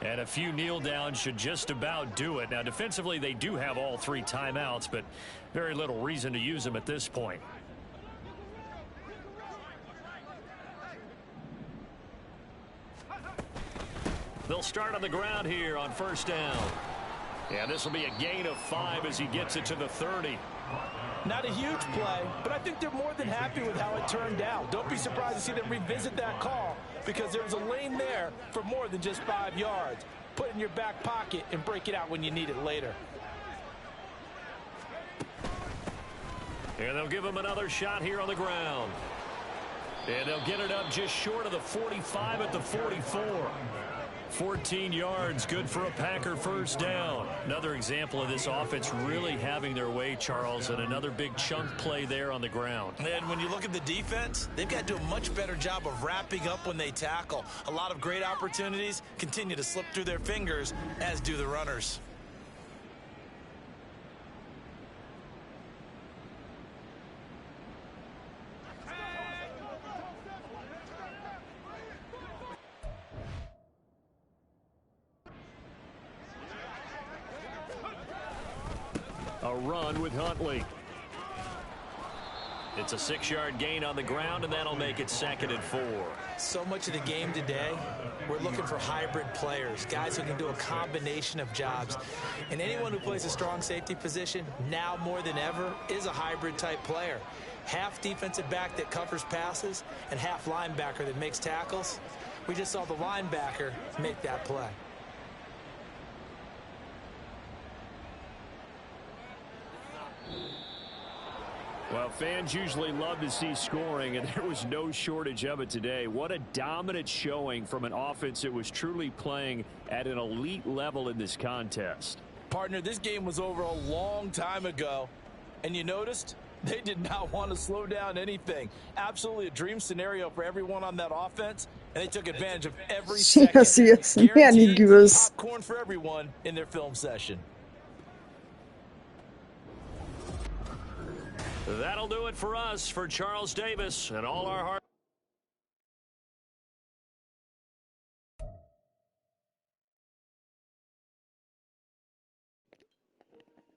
And a few kneel downs should just about do it. Now, defensively, they do have all 3 timeouts, but very little reason to use them at this point. They'll start on the ground here on 1st down. Yeah, this will be a gain of 5 as he gets it to the 30. Not a huge play, but I think they're more than happy with how it turned out. Don't be surprised to see them revisit that call, because there was a lane there for more than just 5 yards. Put it in your back pocket and break it out when you need it later. And they'll give him another shot here on the ground. And they'll get it up just short of the 45 at the 44. 14 yards, good for a Packer first down. Another example of this offense really having their way, Charles, and another big chunk play there on the ground. And when you look at the defense, they've got to do a much better job of wrapping up when they tackle. A lot of great opportunities continue to slip through their fingers, as do the runners. A run with Huntley. It's a 6-yard gain on the ground, and that'll make it 2nd and 4. So much of the game today, we're looking for hybrid players, guys who can do a combination of jobs. And anyone who plays a strong safety position, now more than ever, is a hybrid type player. Half defensive back that covers passes and half linebacker that makes tackles. We just saw the linebacker make that play. Well, fans usually love to see scoring, and there was no shortage of it today. What a dominant showing from an offense that was truly playing at an elite level in this contest. Partner, this game was over a long time ago, and you noticed they did not want to slow down anything. Absolutely a dream scenario for everyone on that offense, and they took advantage of every second. Guaranteed popcorn for everyone in their film session. That'll do it for us, for Charles Davis, and all our hard.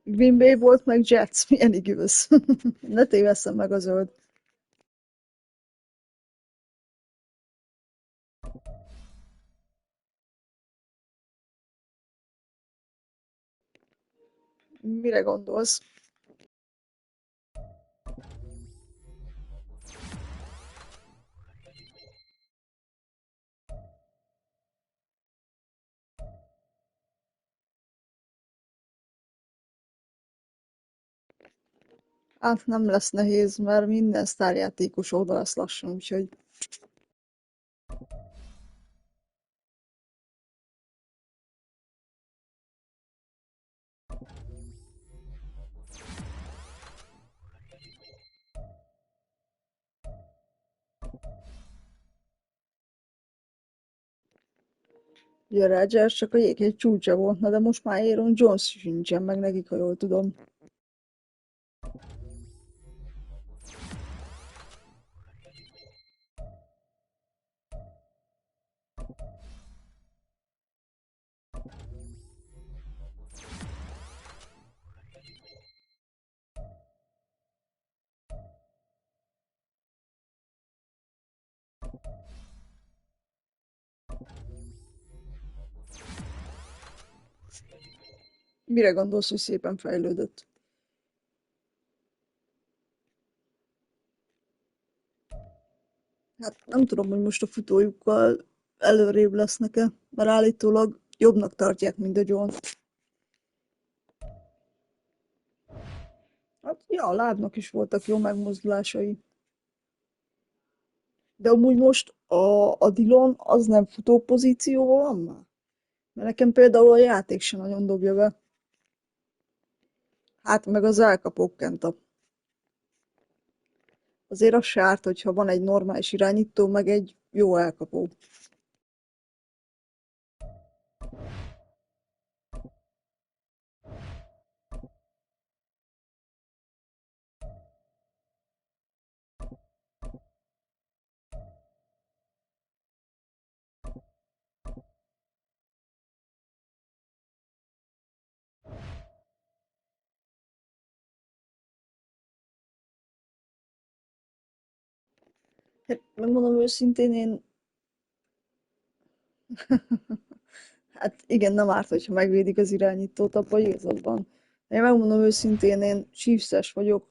Green Bay volt, meg Jets. Milyen igaz. Ne tévesszem meg a zöld. Mire gondolsz? Hát nem lesz nehéz, mert minden sztárjátékos oda lesz lassan, úgyhogy... Ugye Rodgers csak a jéghegy csúcsa volt, na de most már Aaron Jones sincsen meg nekik, ha jól tudom. Mire gondolsz, hogy szépen fejlődött? Hát nem tudom, hogy most a futójukkal előrébb lesznek-e, mert állítólag jobbnak tartják, mint a Jones. Hát ja, a lábnak is voltak jó megmozdulásai. De amúgy most a Dillon az nem futó pozícióban van már? Mert nekem például a játék sem nagyon dobja be. Hát meg az elkapókkenta. Azért az se árt, hogyha van egy normális irányító, meg egy jó elkapó. Hát megmondom őszintén, én... Hát igen, nem árt, hogyha megvédik az irányítót, abban igazad van. Én megmondom őszintén, én Chiefs-es vagyok,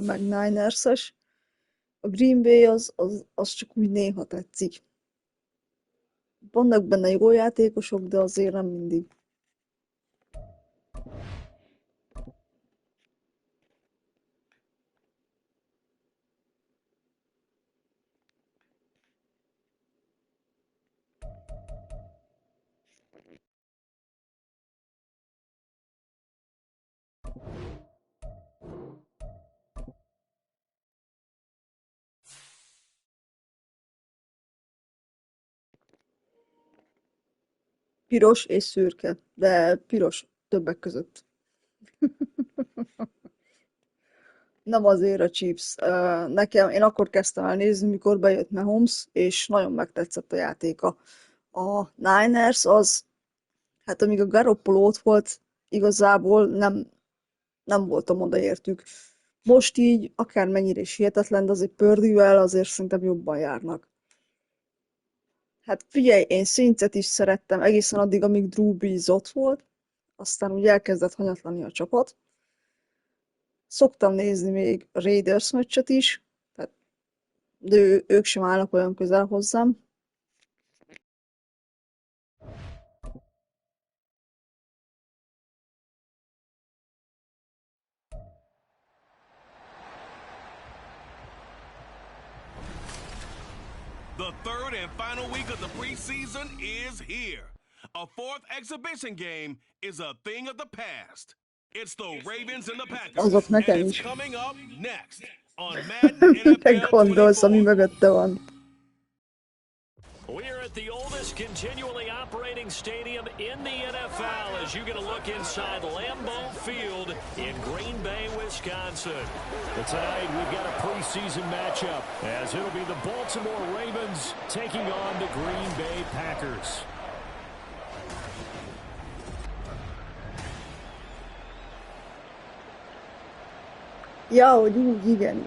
meg Niners-es. A Green Bay az csak úgy néha tetszik. Vannak benne jó játékosok, de azért nem mindig. Piros és szürke, de piros többek között. Nem azért a Chiefs. Én akkor kezdtem el nézni, mikor bejött Mahomes, és nagyon megtetszett a játéka. A Niners az, hát amíg a Garoppolo ott volt, igazából nem voltam odaértük. Most így, akármennyire is hihetetlen, de azért Purdy-vel azért szerintem jobban járnak. Hát figyelj, én Saints-et is szerettem egészen addig, amíg Drew Brees ott volt, aztán úgy elkezdett hanyatlani a csapat. Szoktam nézni még a Raiders meccset is, de ők sem állnak olyan közel hozzám. The third and final week of the preseason is here. A fourth exhibition game is a thing of the past. It's the Ravens and the Packers, Azok and nekem it's is. coming up next on Madden Te NFL gondolsz, ami 24. mögötte van. We're at the oldest continually operating stadium in the NFL as you get a look inside Lambeau Field in Green Bay, Wisconsin. But tonight we've got a preseason matchup as it'll be the Baltimore Ravens taking on the Green Bay Packers. Ja, hogy úgy, igen.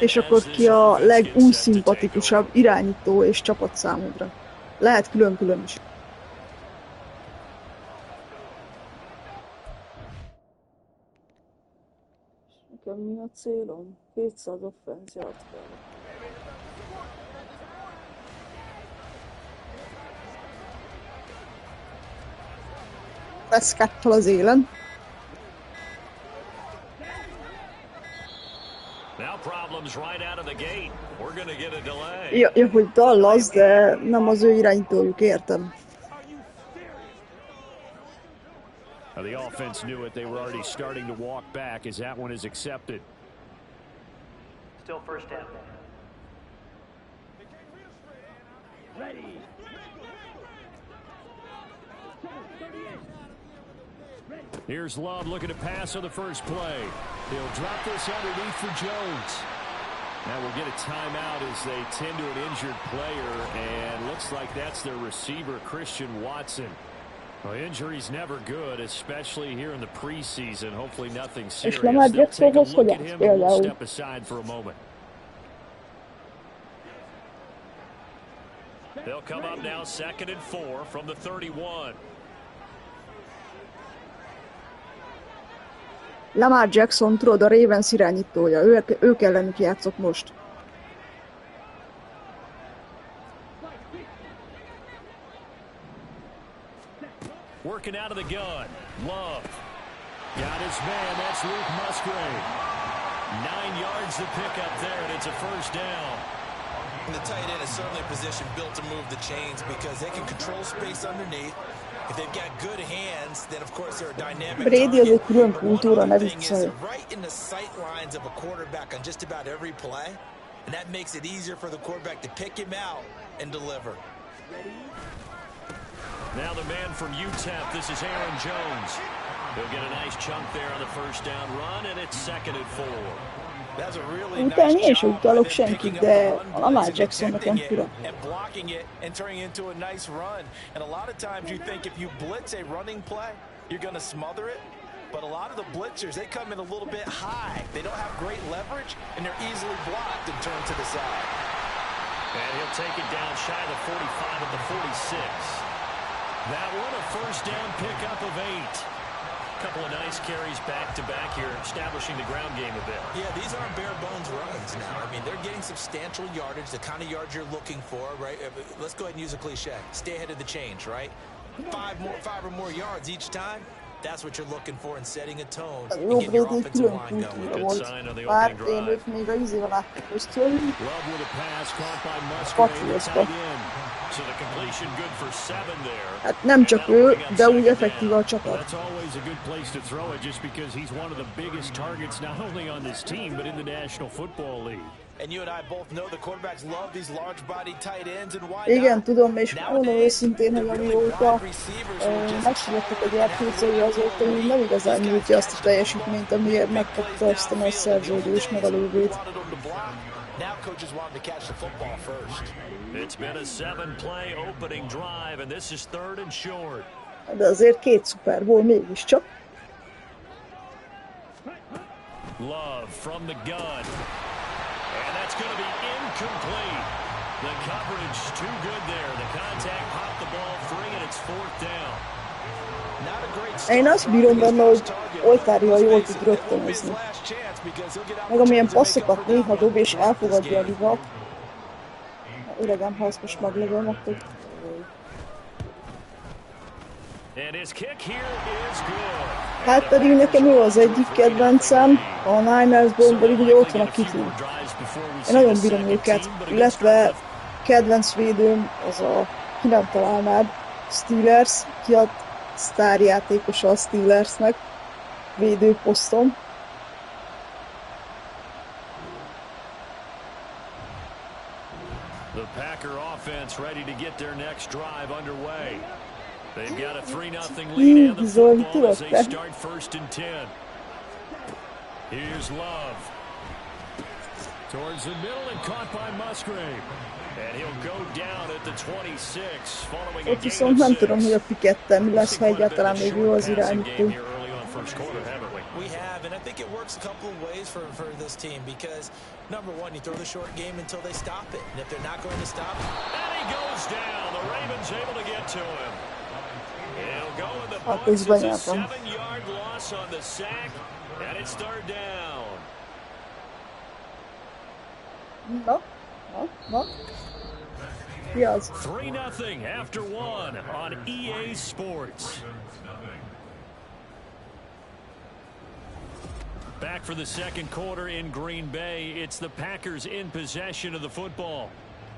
És akkor ki a legunszimpatikusabb irányító és csapat számodra? Lehet külön-külön is. Nekem mi a célom? 200 offenziát kell. Prescott-tal az élen. Ja, hogy Dallas, de nem az ő irányítójuk, értem. The offense knew it. They were already starting to walk back as that one is accepted. Still first down. Ready. Here's Love looking to pass on the first play. He'll drop this underneath for Jones. Now we'll get a timeout as they tend to an injured player, and looks like that's their receiver, Christian Watson. Well, injury's never good, especially here in the preseason. Hopefully nothing serious. They'll take a look at him and we'll step aside for a moment. They'll come up now 2nd and 4 from the 31. Lamar Jackson, tudod, a Ravens irányítója. Ők ellenük játszok most. Working out of the gun. Love. Got his man. That's Luke Musgrave. 9 yards to pick up there, and it's a first down. And the tight end is certainly a position built to move the chains because they can control space underneath. If they've got good hands, then of course they're a dynamic Brady az egy külön target. kultúra, ne But one thing is viccelj. they're right in the sight lines of a quarterback on just about every play, and that makes it easier for the quarterback to pick him out and deliver. Now the man from UTEP, this is Aaron Jones. He'll get a nice chunk there on the first down run, and it's 2nd and 4. That's a really Utána én nice sem job utalok of senkit, picking de up the a run Lamar blitz Jackson and nekem detecting fura. it and blocking it and turning it into a nice run. And a lot of times you think if you blitz a running play, you're going to smother it. But a lot of the blitzers, they come in a little bit high. They don't have great leverage, and they're easily blocked and turned to the side. And he'll take it down shy of the 45 at the 46. That one a first down pickup of 8. Couple of nice carries back-to-back here, establishing the ground game a bit. Yeah, these aren't bare-bones runs now. I mean, they're getting substantial yardage, the kind of yards you're looking for, right? Let's go ahead and use a cliche. Stay ahead of the change, right? 5 or more yards each time. That's what you're looking for in setting a tone and getting your offensive line going. Good sign on the Bár opening én drive. őt még a izével láttam, hogy jön. Love with a pass caught by Musgrave. Tight end. So the completion good for 7 there. Hát nem csak ő, de úgy effektíve a csapat. That's always a good place to throw it just because he's one of the biggest targets not only on this team but in the National Football League. And you and I both know the quarterbacks love these large-bodied tight ends, and why Igen, not? tudom, és mondom őszintén, hogy amióta megszülettek a gyártózai, azóta úgy nem igazán nyújtja azt a teljesítményt, amiért megkapta azt a nagy szerződést, meg a lövét. Now coaches want him to catch the football first. It's been a 7-play opening drive, and this is 3rd and short. De azért 2 Super Bowl mégiscsak. Love from the gun. And that's going to be incomplete. The coverage too good there. The contact popped the ball free, and it's 4th down. Én azt bírom benne, hogy oltárja jól tud rögtönözni. Meg amilyen passzokat néha dob és elfogadja a liga. Öregem, ha ezt most meglövöm, akkor... Hát pedig nekem ő az egyik kedvencem, a Ninersból pedig ugye ott van a Kitty. Én nagyon bírom őket, illetve kedvenc védőm az a, ki nem találnád, Steelers, ki a sztárjátékosa a Steelersnek, védőposzton. The Packer offense ready to get their next drive underway. They've got a 3-0 lead and the football as they start 1st and 10. Here's Love. Towards the middle and caught by Musgrave. And he'll go down at the 26 following a Ott viszont nem tudom, hogy a Pikettel mi lesz, ha egyáltalán még jó az irányító. We have, and I think it works a couple of ways for this team because, number one, you throw the short game until they stop it. And if they're not going to stop it... And he goes down. The Ravens able to get to him. He'll go in the books. It's a 7-yard loss on the sack, and it's 3rd down. No. Yes. 3-0 after 1 on EA Sports. Back for the 2nd quarter in Green Bay. It's the Packers in possession of the football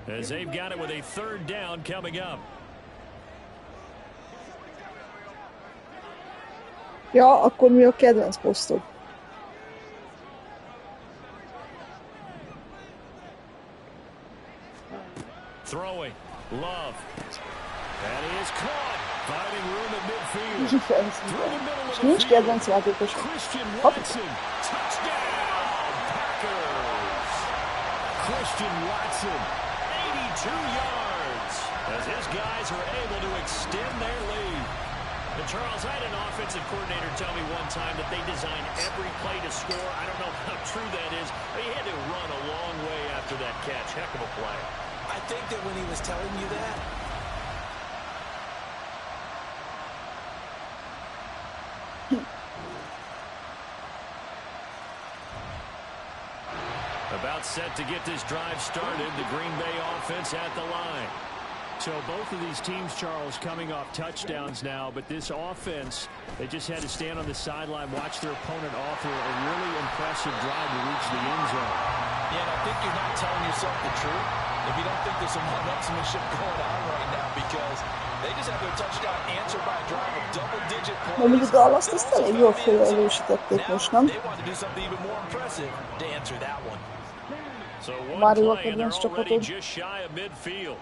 as they've got it with a 3rd down coming up. Ja, akkor mi a kedvenc posztod? Throwing. Love. And he is caught. Finding room at midfield. És nincs kedvenc játékos. Christian Watson. Touchdown, Packers. Christian Watson. 82 yards. As his guys are able to extend their lead. And Charles, I had an offensive coordinator tell me one time that they design every play to score. I don't know how true that is, but he had to run a long way after that catch. Heck of a play. I think that when he was telling you that, about set to get this drive started, the Green Bay offense at the line. So both of these teams, Charles, coming off touchdowns now, but this offense, they just had to stand on the sideline, watch their opponent offer a really impressive drive to reach the end zone. Yeah, and I think you're not telling yourself the truth if you don't think there's some one-upsmanship going on right now because they just have their touchdown answered by a drive of double-digit points. Mondjuk Dallas-t ezt elég jól felerősítették most, nem? They want to do something even more impressive to answer that one. So one Mario play and they're kedvenc already csapatod. just shy of midfield.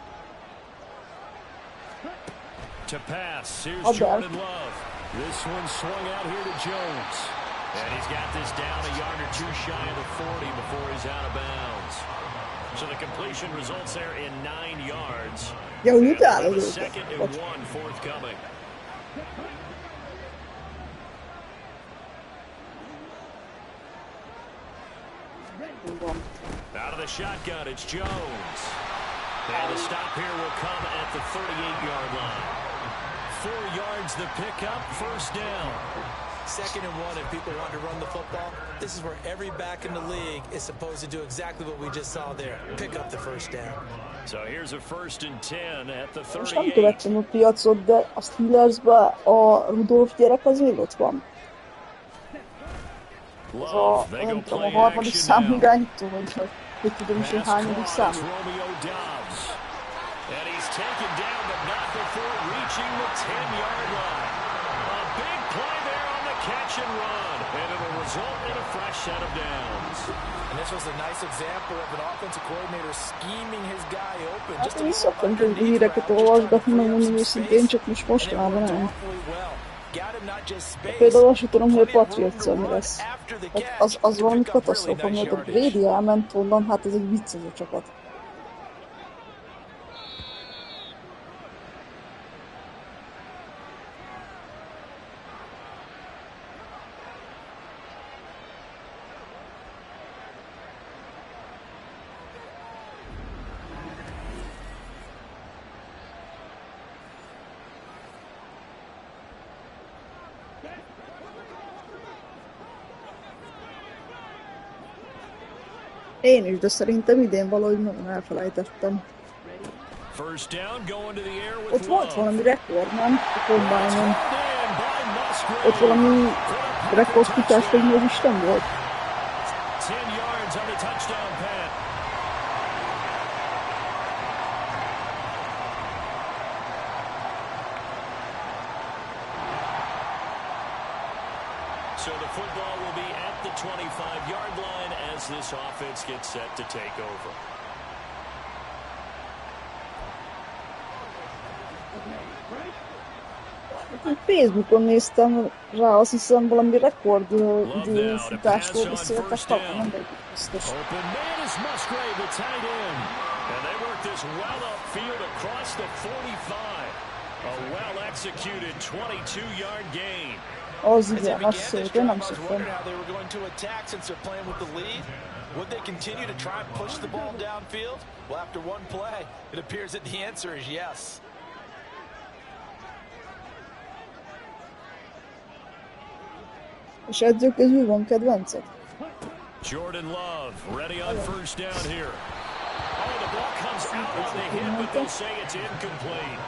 To pass, here's Abel. Jordan Love. This one swung out here to Jones. And he's got this down a yard or two shy of the 40 before he's out of bounds. So the completion results there in 9 yards. Ja, úgy utálod A őket. 2nd and 1 forthcoming. Out of the shotgun, it's Jones. And the stop here will come at the 38-yard line. 4 yards the pickup, 1st down. 2nd and 1, if people want to run the football, this is where every back in the league is supposed to do exactly what we just saw there. Pick up the 1st down. So here's a 1st and 10 at the 38. Most nem követtem a piacot, de a Steelersben a Rudolph gyerek az még ott van. Ez a, nem tudom, a harmadik számú irányító, vagy hogy tudom is, hogy hányadik számú. And he's taken down, but not before reaching the 10-yard line. A big play there on the catch and run, and it'll result in a fresh set of downs. And this was a nice example of an offensive coordinator scheming his guy open. Hát én szoktam tudni híreket olvasgatni, megmondom őszintén, csak mostanában nem. Például azt tudom, hogy a Patriots-szal mi lesz. Hát az valami katasztrófa, mert a Brady elment onnan, hát ez egy viccező csapat. Én is, de szerintem idén valahogy nagyon elfelejtettem. Ott volt valami rekord, nem? A Combine-on. Ott valami rekordfutás, hogy mi az Isten volt? So the football will be at the 25-yard line as this offense gets set to take over. Facebookon néztem rá, azt hiszem valami rekord időfutásról beszéltek, talán nem vagyok biztos. Open man is Musgrave, the tight end. And they work this well upfield across the 45. A well-executed 22-yard gain. Az igen, azt szépen nem szoktam. Would they continue to try and push the ball downfield? Well, after one play, it appears that the answer is yes. És edzők közül van kedvenced? Jordan Love ready on first down here. Oh, the ball comes out on the hit, but they'll say it's incomplete.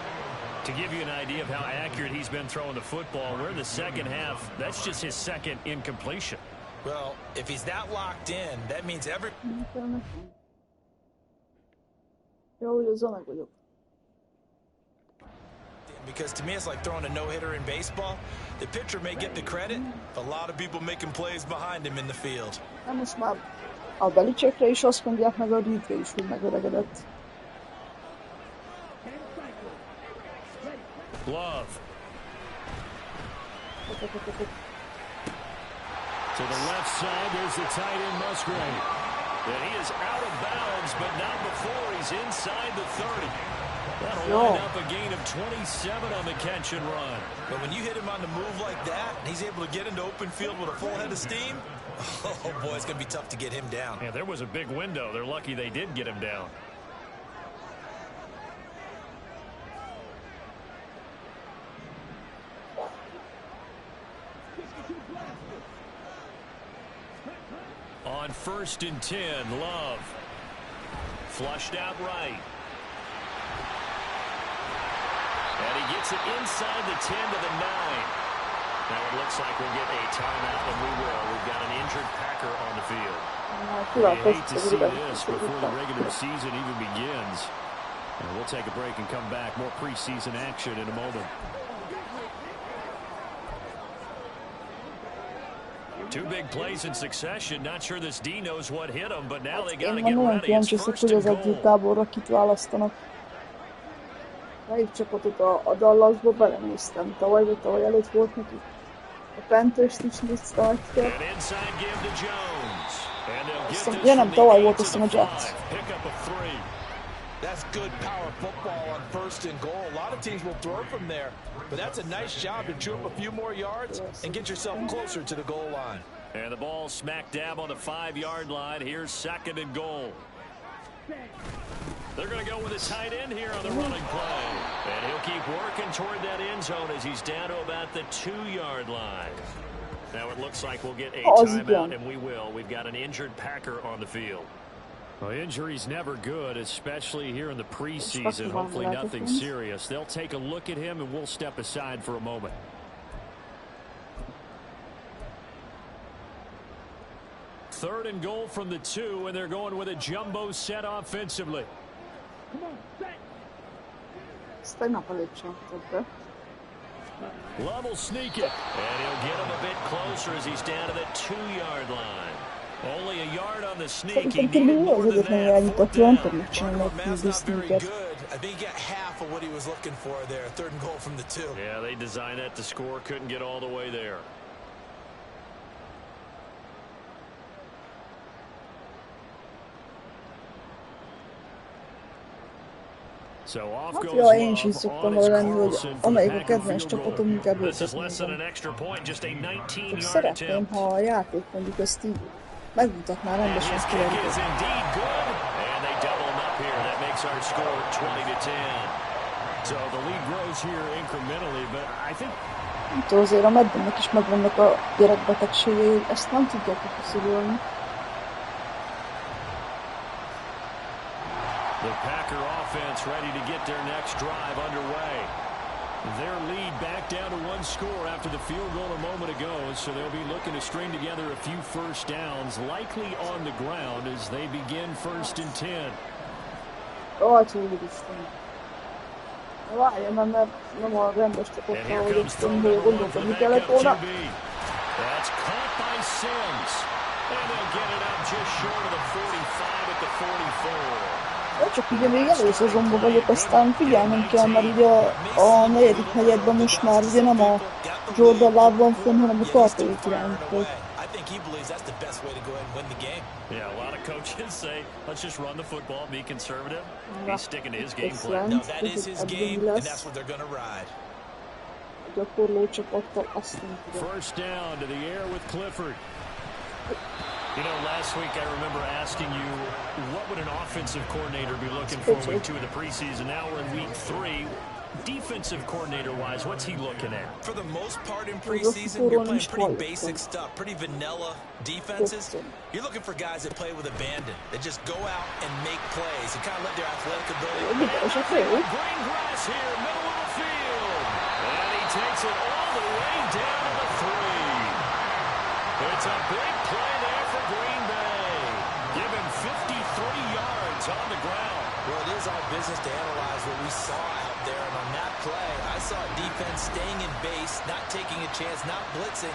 To give you an idea of how accurate he's been throwing the football, we're in the second half. That's just his second incompletion. Well, if he's that locked in, that means every... Because to me, it's like throwing a no-hitter in baseball. The pitcher may get the credit, but a lot of people making plays behind him in the field. Nem, most már a Belicsekre is azt mondják, meg a Reedre is, hogy megöregedett. Love. To the left side, there's the tight end Musgrave. And he is out of bounds, but not before he's inside the 30. That'll line up a gain of 27 on the catch and run. But when you hit him on the move like that, and he's able to get into open field with a full head of steam, oh boy, it's going to be tough to get him down. Yeah, there was a big window. They're lucky they did get him down. On 1st and 10, Love. Flushed out right. And he gets it inside the 10 to the 9. Now it looks like we'll get a timeout, and we will. We've got an injured Packer on the field. We hate to see this before the regular season even begins. And we'll take a break and come back. More preseason action in a moment. Two big plays in succession. Not sure this D knows what hit him, but now they got to get ready. It's first and goal. Edzőtáborra kit választanak. Melyik csapatot a Dallasba belenéztem. Tavaly vagy tavaly előtt volt neki. A Panthers-t is néztem egyszer. Ja nem, tavaly volt azt a Jets. That's good power football on 1st and goal. A lot of teams will throw from there, but that's a nice job to chew up a few more yards and get yourself closer to the goal line. And the ball smack dab on the 5-yard line. Here's 2nd and goal. They're going to go with a tight end here on the running play. And he'll keep working toward that end zone as he's down to about the 2-yard line. Now it looks like we'll get a timeout, and we will. We've got an injured Packer on the field. Well, injury's never good, especially here in the preseason. Hopefully nothing serious. They'll take a look at him, and we'll step aside for a moment. Third and goal from the 2, and they're going with a jumbo set offensively. Come on, set. Ezt tegnap előtt sem be. Love will sneak it, and he'll get him a bit closer as he's down to the 2-yard line. Only a yard on the sneak. He needed more than that. Fourth down. Matt's not very good. I think he got half of what he was looking for there. 3rd and goal from the 2. Yeah, they designed that to score. Couldn't get all the way there. Hát ja, én is így szoktam vele lenni, hogy amelyik a kedvenc csapatom, inkább őket nézem. Csak szeretném, ha a játék mondjuk ezt így megmutatná rendesen különböző. Nem tudom, azért a Maddennek is megvannak a gyerekbetegségei, hogy ezt nem tudják kiszorulni. The Packer offense ready to get their next drive underway. Their lead back down to 1 score after the field goal a moment ago, so they'll be looking to string together a few first downs, likely on the ground as they begin 1st and 10. Rajta úristen. Várjál, mert nem a rendes csapottál vagyok, hogy gondoltam, mi kellett volna. That's caught by Sims. And they'll get it up just short of the 45 at the 44. Csak ugye még előszezonban vagyok, aztán figyelnem kell, mert ugye a 4. negyedben most már ugye nem a Jordan Love van fönn, hanem a tartalék irányító. Yeah, a lot of coaches say, let's just run the football, be conservative. He's sticking to his game plan. No, that is his game, and that's what they're going to ride. Gyakorló csapattal azt nem tudom. First down to the air with Clifford. You know, last week I remember asking you, what would an offensive coordinator be looking for week 2 of the preseason? Now we're in week 3. Defensive coordinator-wise, what's he looking at? For the most part in preseason, you're playing pretty basic stuff, pretty vanilla defenses. You're looking for guys that play with abandon, that just go out and make plays and kind of let their athletic ability. Green grass here, middle of the field. And he takes it all the way down to the 3. It's a big play there for Green Bay. Give him 53 yards on the ground. Well, it is our business to analyze what we saw out there. And on that play, I saw defense staying in base, not taking a chance, not blitzing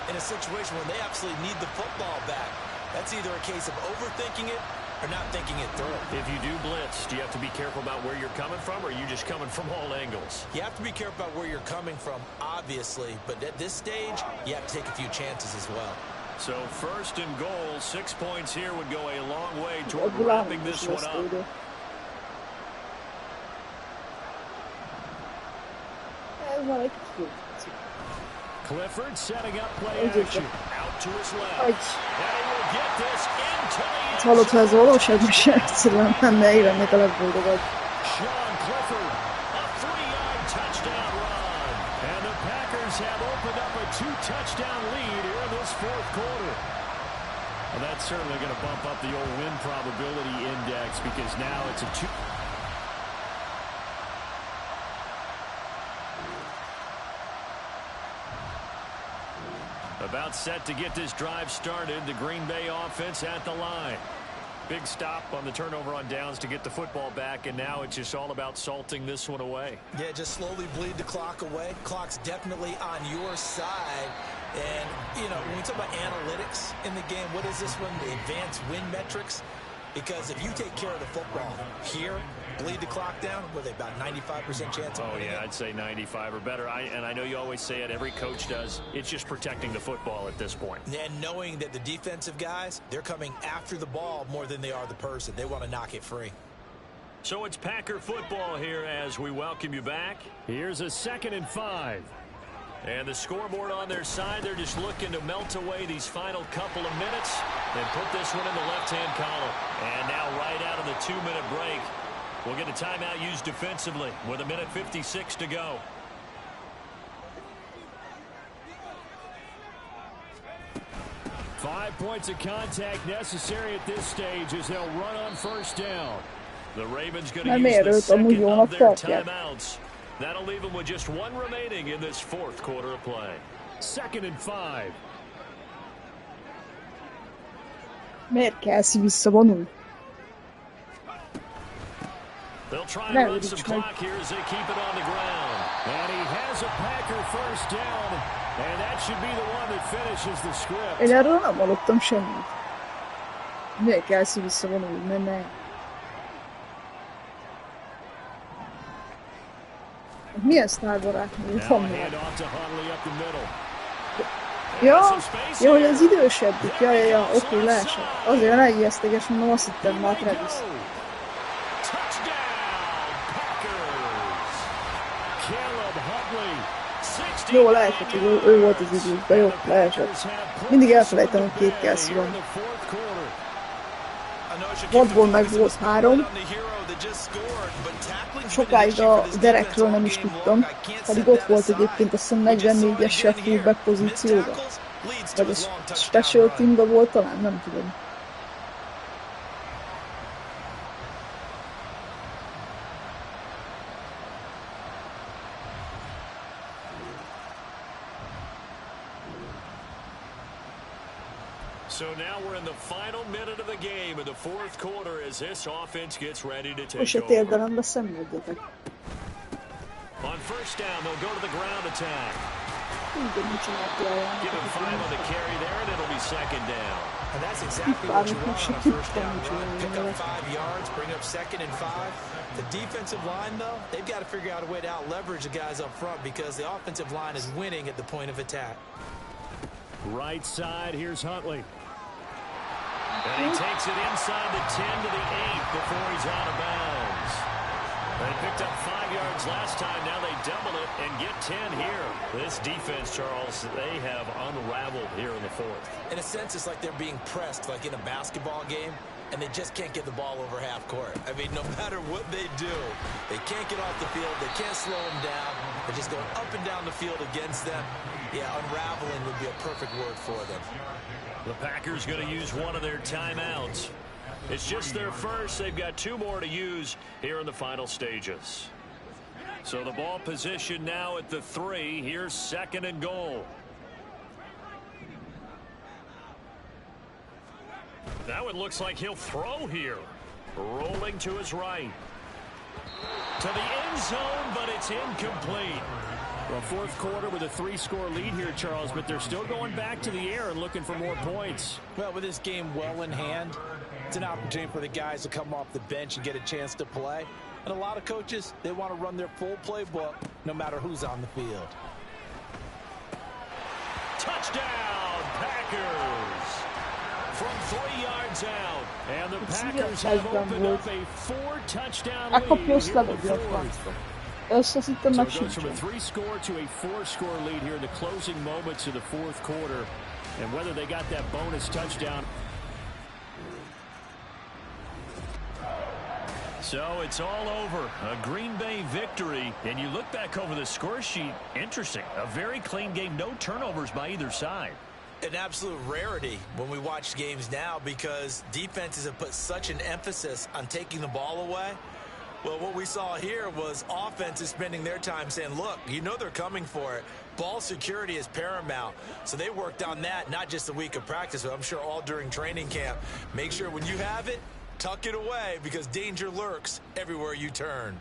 in a situation where they absolutely need the football back. That's either a case of overthinking it or not thinking it through. If you do blitz, do you have to be careful about where you're coming from, or are you just coming from all angles? You have to be careful about where you're coming from, obviously. But at this stage, you have to take a few chances as well. So 1st and goal, 6 points here would go a long way toward wrapping this one up. Clifford setting up play action. Out to his left. And he will get this into the end zone. Hallott, ha ez valóságban sem egyszerűen menne, élennék a legboldogabb. Sean Clifford, a 3-yard touchdown run. And the Packers have opened up a 2-touchdown lead here in this 4th quarter. Well, that's certainly going to bump up the old win probability index because now it's a 2. About set to get this drive started. The Green Bay offense at the line. Big stop on the turnover on downs to get the football back, and now it's just all about salting this one away. Yeah, just slowly bleed the clock away. Clock's definitely on your side. And, you know, when we talk about analytics in the game, what is this one? The advanced win metrics? Because if you take care of the football here, bleed the clock down, with about 95% chance of winning. Oh, yeah, I'd say 95 or better. And I know you always say it, every coach does. It's just protecting the football at this point. And knowing that the defensive guys, they're coming after the ball more than they are the person. They want to knock it free. So it's Packer football here as we welcome you back. Here's a 2nd and 5. And the scoreboard on their side, they're just looking to melt away these final couple of minutes and put this one in the left-hand column. And now right out of the 2-minute break, we'll get a timeout used defensively with 1:56 to go. Five points of contact necessary at this stage as they'll run on 1st down. The Ravens going to use the second of their timeouts. That'll leave them with just 1 remaining in this 4th quarter of play. 2nd and 5. Miért Kelsey visszavonul? They'll They'll try and Ne run some öríts meg. clock here as they keep it on the ground. And he has a Packer first down, and that should be the one that finishes the script. Én erről nem hallottam semmit. Miért Kelsey visszavonul, mert ne? Milyen sztárbarát még van már? Ja, hogy az idősebbik. Ja, oké, leesett. Azért megijesztéges, mondom, azt hittem már Travis. Jó, lehetett, hogy ő volt az időkben, jó, leesett. Mindig elfelejtem, hogy két Kelsey van. Vadból meg volt 3. Sokáig a Derekről nem is tudtam, pedig ott volt egyébként azt hiszem 44-essel fullback pozícióban. Vagy a special teamben volt talán, nem tudom. So now we're in the final minute of the game in the fourth quarter as this offense gets ready to take Most a térdelembe szenvedjetek. On first down, they'll go to the ground attack. Give him 5 on the carry there, and it'll be second down. And that's exactly what you want on a first down run. Pick up 5 yards, bring up 2nd and 5. The defensive line, though, they've got to figure out a way to out-leverage the guys up front because the offensive line is winning at the point of attack. Right side, here's Huntley. And he takes it inside the 10 to the 8 before he's out of bounds. They picked up 5 yards last time. Now they double it and get 10 here. This defense, Charles, they have unraveled here in the fourth. In a sense, it's like they're being pressed, like in a basketball game, and they just can't get the ball over half court. I mean, no matter what they do, they can't get off the field. They can't slow them down. They're just going up and down the field against them. Yeah, unraveling would be a perfect word for them. The Packers going to use one of their timeouts. It's just their first. They've got 2 more to use here in the final stages. So the ball position now at the 3. Here's 2nd and goal. That one looks like he'll throw here. Rolling to his right. To the end zone, but it's incomplete. Well, fourth quarter with a 3-score lead here, Charles, but they're still going back to the air and looking for more points. Well, with this game well in hand, it's an opportunity for the guys to come off the bench and get a chance to play. And a lot of coaches, they want to run their full playbook no matter who's on the field. Touchdown, Packers! From 3 yards out. And the Packers have opened up a 4-touchdown lead here in the fourth. So it goes from a 3-score to a 4-score lead here in the closing moments of the fourth quarter. And whether they got that bonus touchdown. So it's all over. A Green Bay victory. And you look back over the score sheet. Interesting. A very clean game. No turnovers by either side. An absolute rarity when we watch games now because defenses have put such an emphasis on taking the ball away. Well, what we saw here was offenses spending their time saying, look, you know they're coming for it. Ball security is paramount. So they worked on that, not just a week of practice, but I'm sure all during training camp. Make sure when you have it, tuck it away because danger lurks everywhere you turn.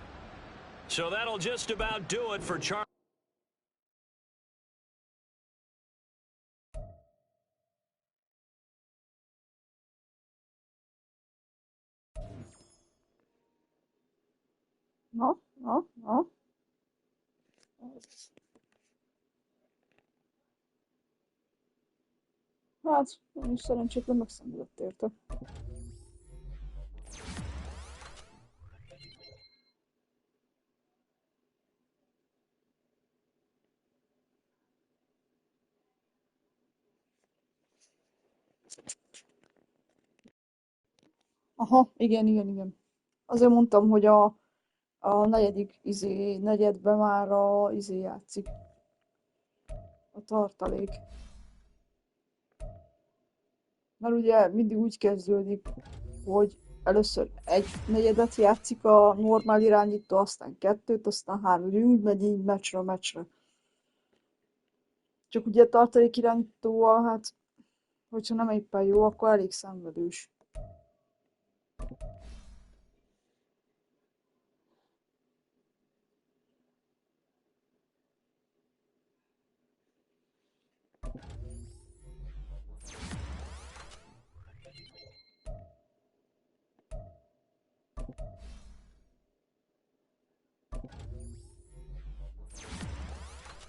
So that'll just about do it for Charles. No. Hát, én is szerencsétlen megszenvedett érte. Aha, igen. Azért mondtam, hogy a negyedik negyedben már a játszik. A tartalék. Mert ugye mindig úgy kezdődik, hogy először egy negyedet játszik a normál irányító, aztán 2-t, aztán 3, úgy megy így meccsről. Csak ugye a tartalék irányítóval, hát, hogyha nem éppen jó, akkor elég szenvedős.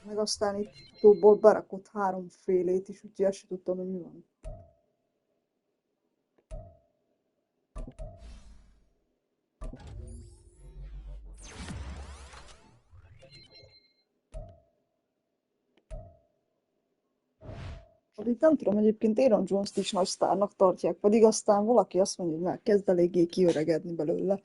Meg aztán itt utóbbból berakott 3 félét is, úgyhogy azt se tudtam, hogy mi van. Itt nem tudom, egyébként Aaron Jones-t is nagy sztárnak tartják, pedig aztán valaki azt mondja, hogy már kezd eléggé kiöregedni belőle.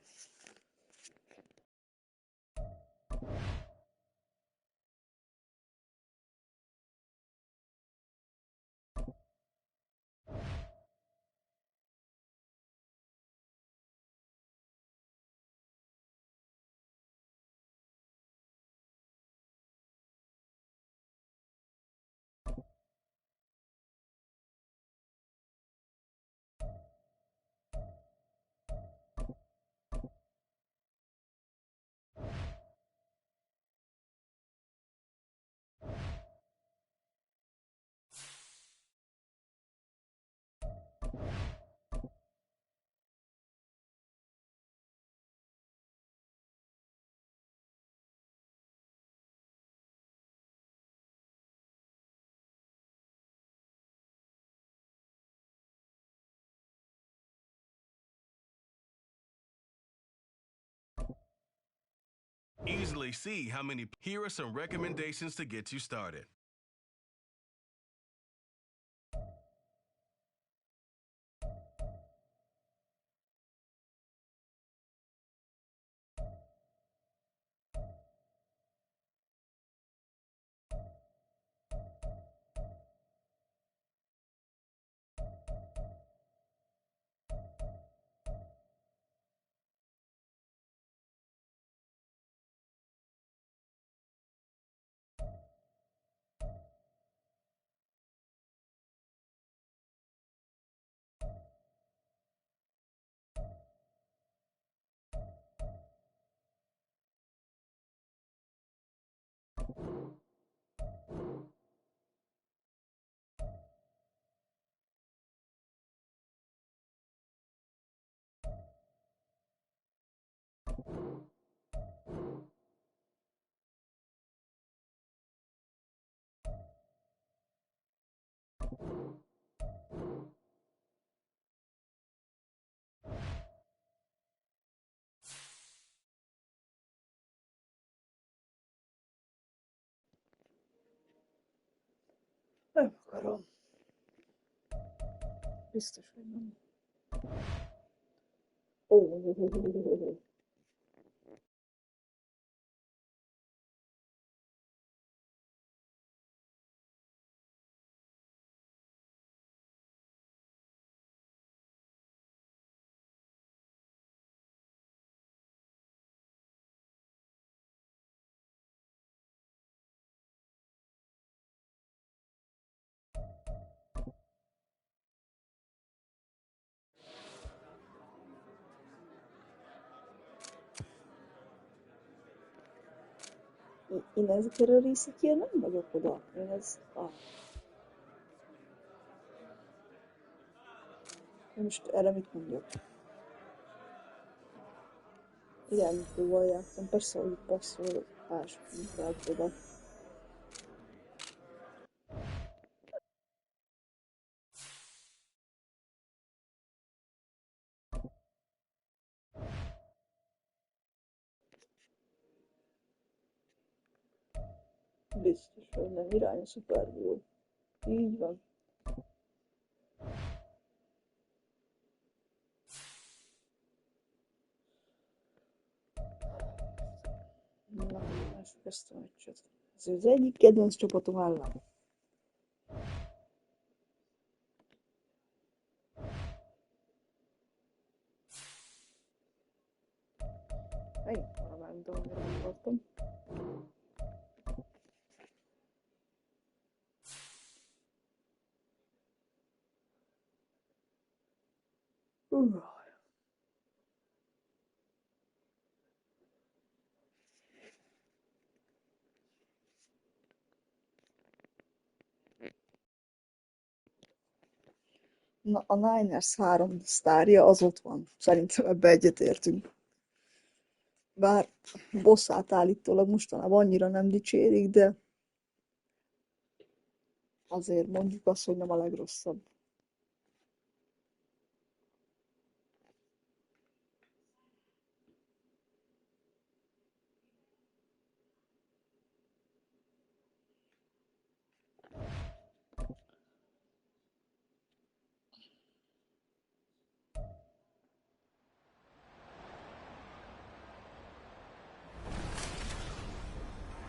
Easily see how many. Here are some recommendations to get you started. Nem akarom. Biztos, hogy nem. Oh. Én ezekre a részekért nem vagyok oda. Én ez... Én most erre mit mondjak? Irányítóval játszom, persze, hogy passzol, inkább oda. Biztos, hogy nem irány a Super Bowl. Így van. Na, lássuk ezt a meccset. Ez az egyik kedvenc csapatom ellen. Megint valamelyik dologra gondoltam. Na, a Niners 3 sztárja az ott van. Szerintem ebbe egyetértünk. Bár Bosszát állítólag mostanában annyira nem dicsérik, de azért mondjuk azt, hogy nem a legrosszabb.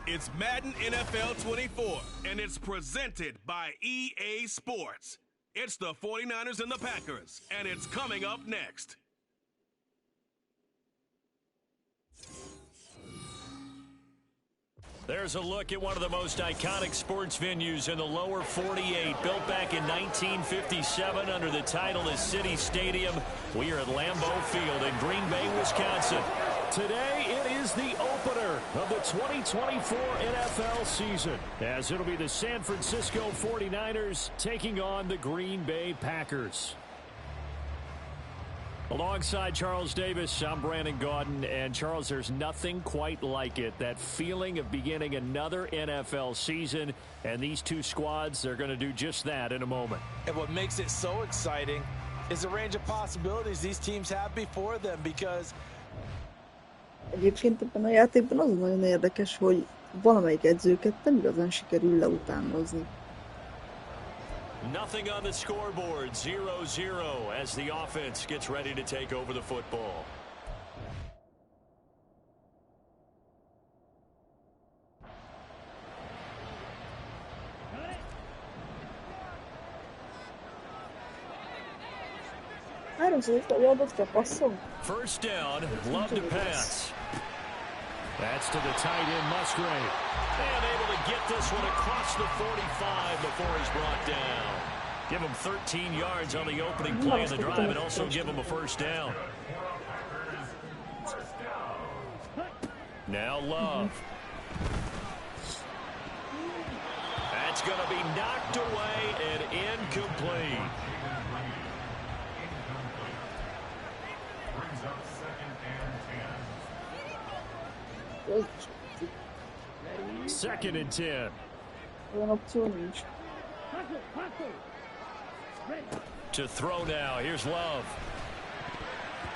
It's Madden NFL 24, and it's presented by EA Sports. It's the 49ers and the Packers, and it's coming up next. There's a look at one of the most iconic sports venues in the lower 48, built back in 1957 under the title of City Stadium. We are at Lambeau Field in Green Bay, Wisconsin. Today, it is the opener of the 2024 NFL season, as it'll be the San Francisco 49ers taking on the Green Bay Packers. Alongside Charles Davis, I'm Brandon Gaudin, and Charles, there's nothing quite like it. That feeling of beginning another NFL season, and these two squads, they're going to do just that in a moment. And what makes it so exciting is the range of possibilities these teams have before them, because Egyébként ebben a játékban az nagyon érdekes, hogy valamelyik edzőket nem igazán sikerül leutánozni. Nothing on the scoreboard, 0-0 as the offense gets ready to take over the football. First down, Love to pass. That's to the tight end, Musgrave. And able to get this one across the 45 before he's brought down. Give him 13 yards on the opening play of the drive and also give him a first down. Now Love. That's going to be knocked away and incomplete. Second and 10. To throw now. Here's Love.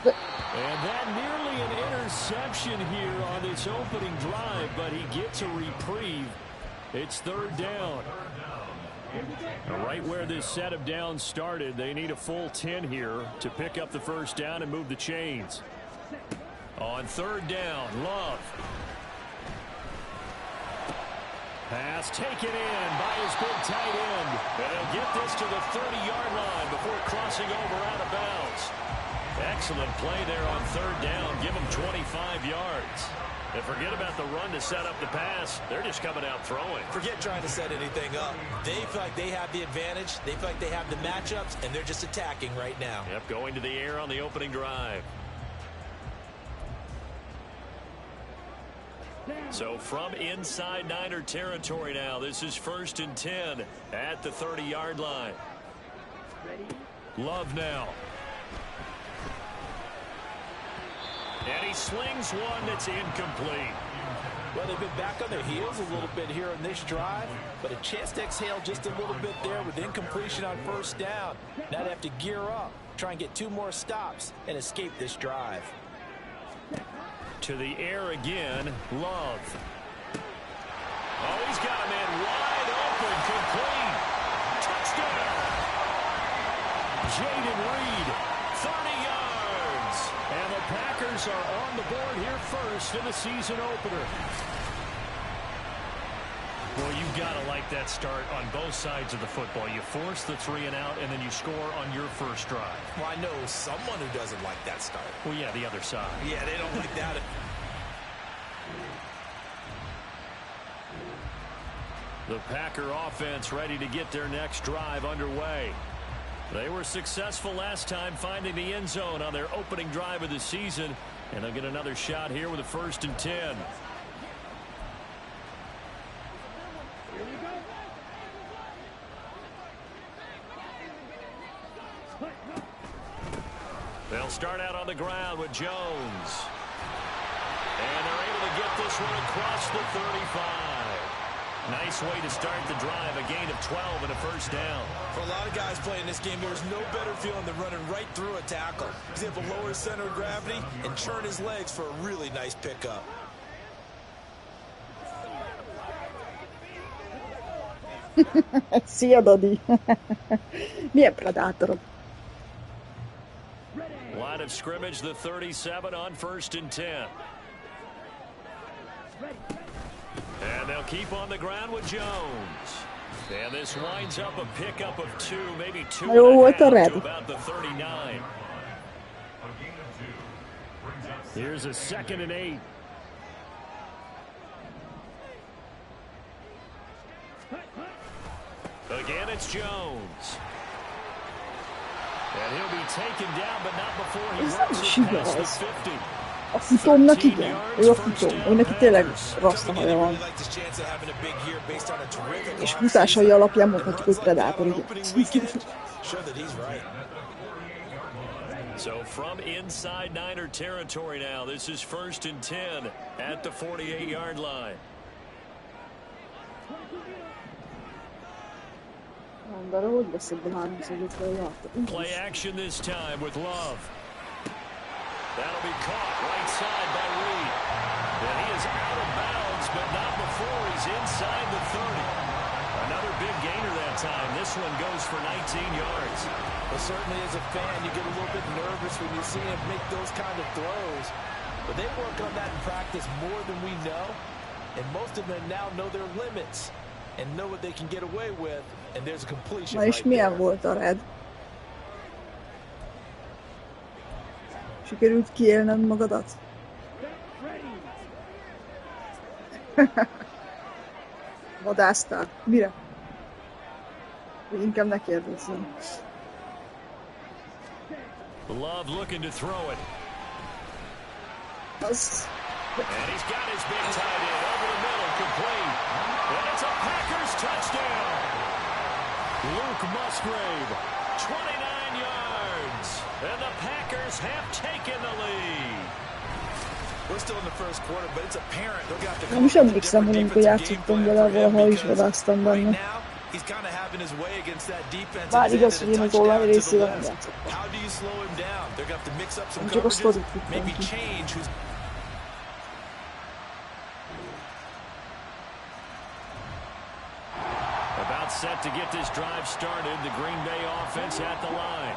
And that nearly an interception here on this opening drive, but he gets a reprieve. It's third down. Right where this set of downs started, they need a full 10 here to pick up the first down and move the chains. On third down, Love. Pass taken in by his big tight end. And he'll get this to the 30-yard line before crossing over out of bounds. Excellent play there on third down. Give him 25 yards. And forget about the run to set up the pass. They're just coming out throwing. Forget trying to set anything up. They feel like they have the advantage. They feel like they have the matchups, and they're just attacking right now. Yep, going to the air on the opening drive. So from inside Niner territory now, this is first and 10 at the 30-yard line. Love now. And he slings one that's incomplete. Well, they've been back on their heels a little bit here in this drive, but a chance to exhale just a little bit there with incompletion on first down. Now they have to gear up, try and get 2 more stops, and escape this drive. To the air again, Love. Oh, he's got a man wide open, complete. Touchdown! Jaden Reed, 30 yards. And the Packers are on the board here first in the season opener. Well, you've got to like that start on both sides of the football. You force the 3 and out, and then you score on your first drive. Well, I know someone who doesn't like that start. Well, yeah, the other side. Yeah, they don't like that. The Packer offense ready to get their next drive underway. They were successful last time finding the end zone on their opening drive of the season, and they'll get another shot here with a first and 10. They'll start out on the ground with Jones. And they're able to get this one across the 35. Nice way to start the drive, a gain of 12 and a first down. For a lot of guys playing this game, there's no better feeling than running right through a tackle. He's able to lower his center of gravity and churn his legs for a really nice pickup. Sia Dodi. Milyen predátor. Line of scrimmage, the 37 on 1st and 10. And they'll keep on the ground with Jones. And this winds up a pickup of 2, maybe 2 to about the 39. Here's a 2nd and 8. Again, it's Jones. And he'll be taken down, but not before he works it past the 50. A futómnak igen, ő a futóm, ő neki tényleg rossz a haja van. És futásai alapján mondhatjuk, hogy predátor, igen. So from inside Niner territory now, this is 1st and 10 at the 48-yard line. Play action this time with Love. That'll be caught right side by Reed. And he is out of bounds, but not before he's inside the 30. Another big gainer that time. This one goes for 19 yards. Well, certainly as a fan, you get a little bit nervous when you see him make those kind of throws. But they work on that in practice more than we know. And most of them now know their limits and know what they can get away with. And there's a completion right there. Milyen volt a red? Sikerült kiélned magadat? Vadásztál? Mire? Vagy inkább ne kérdezzem. Love looking to throw it. Az... And he's got his big tight end over the middle, complete. And it's a Packers touchdown. Luke Musgrave, 29 yards. And the Packers have taken the lead. We're still in the first quarter, but it's apparent they're going to have to Nem is emlékszem, hogy amikor játszottam vele, valaha is vadásztam benne. He's kind of having his way against that defense. Bár igaz, hogy én az online részével nem játszottam. How do you slow him down? They're going to have to mix up some csak a sztorit maybe tudtam ki. change who's About set to get this drive started, the Green Bay offense at the line.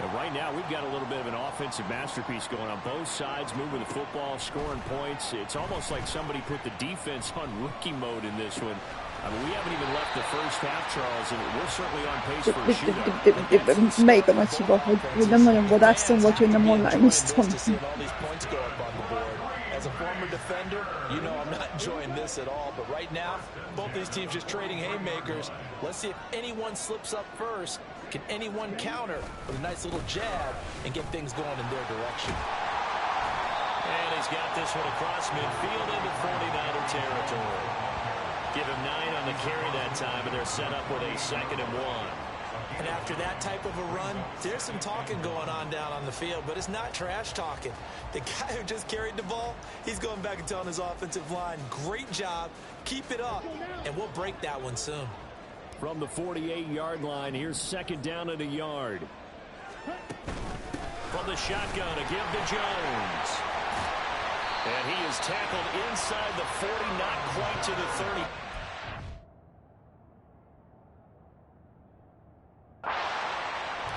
And right now, we've got a little bit of an offensive masterpiece going on both sides, moving the football, scoring points. It's almost like somebody put the defense on rookie mode in this one. I mean, we haven't even left the first half, Charles, and we're certainly on pace for a shootout. Melyik a nagy hiba, hogy nem nagyon vadásztam, vagy hogy nem online-oztam. As a former defender, you know I'm not enjoying this at all. But right now, both these teams just trading haymakers. Let's see if anyone slips up first. Can anyone counter with a nice little jab and get things going in their direction? And he's got this one across midfield into 49er territory. Give him 9 on the carry that time, and they're set up with a 2nd and 1. And after that type of a run, there's some talking going on down on the field, but it's not trash talking. The guy who just carried the ball, he's going back and telling his offensive line, great job, keep it up, and we'll break that one soon. From the 48-yard line, here's 2nd down and a yard. From the shotgun, a give to Jones. And he is tackled inside the 40, not quite to the 30.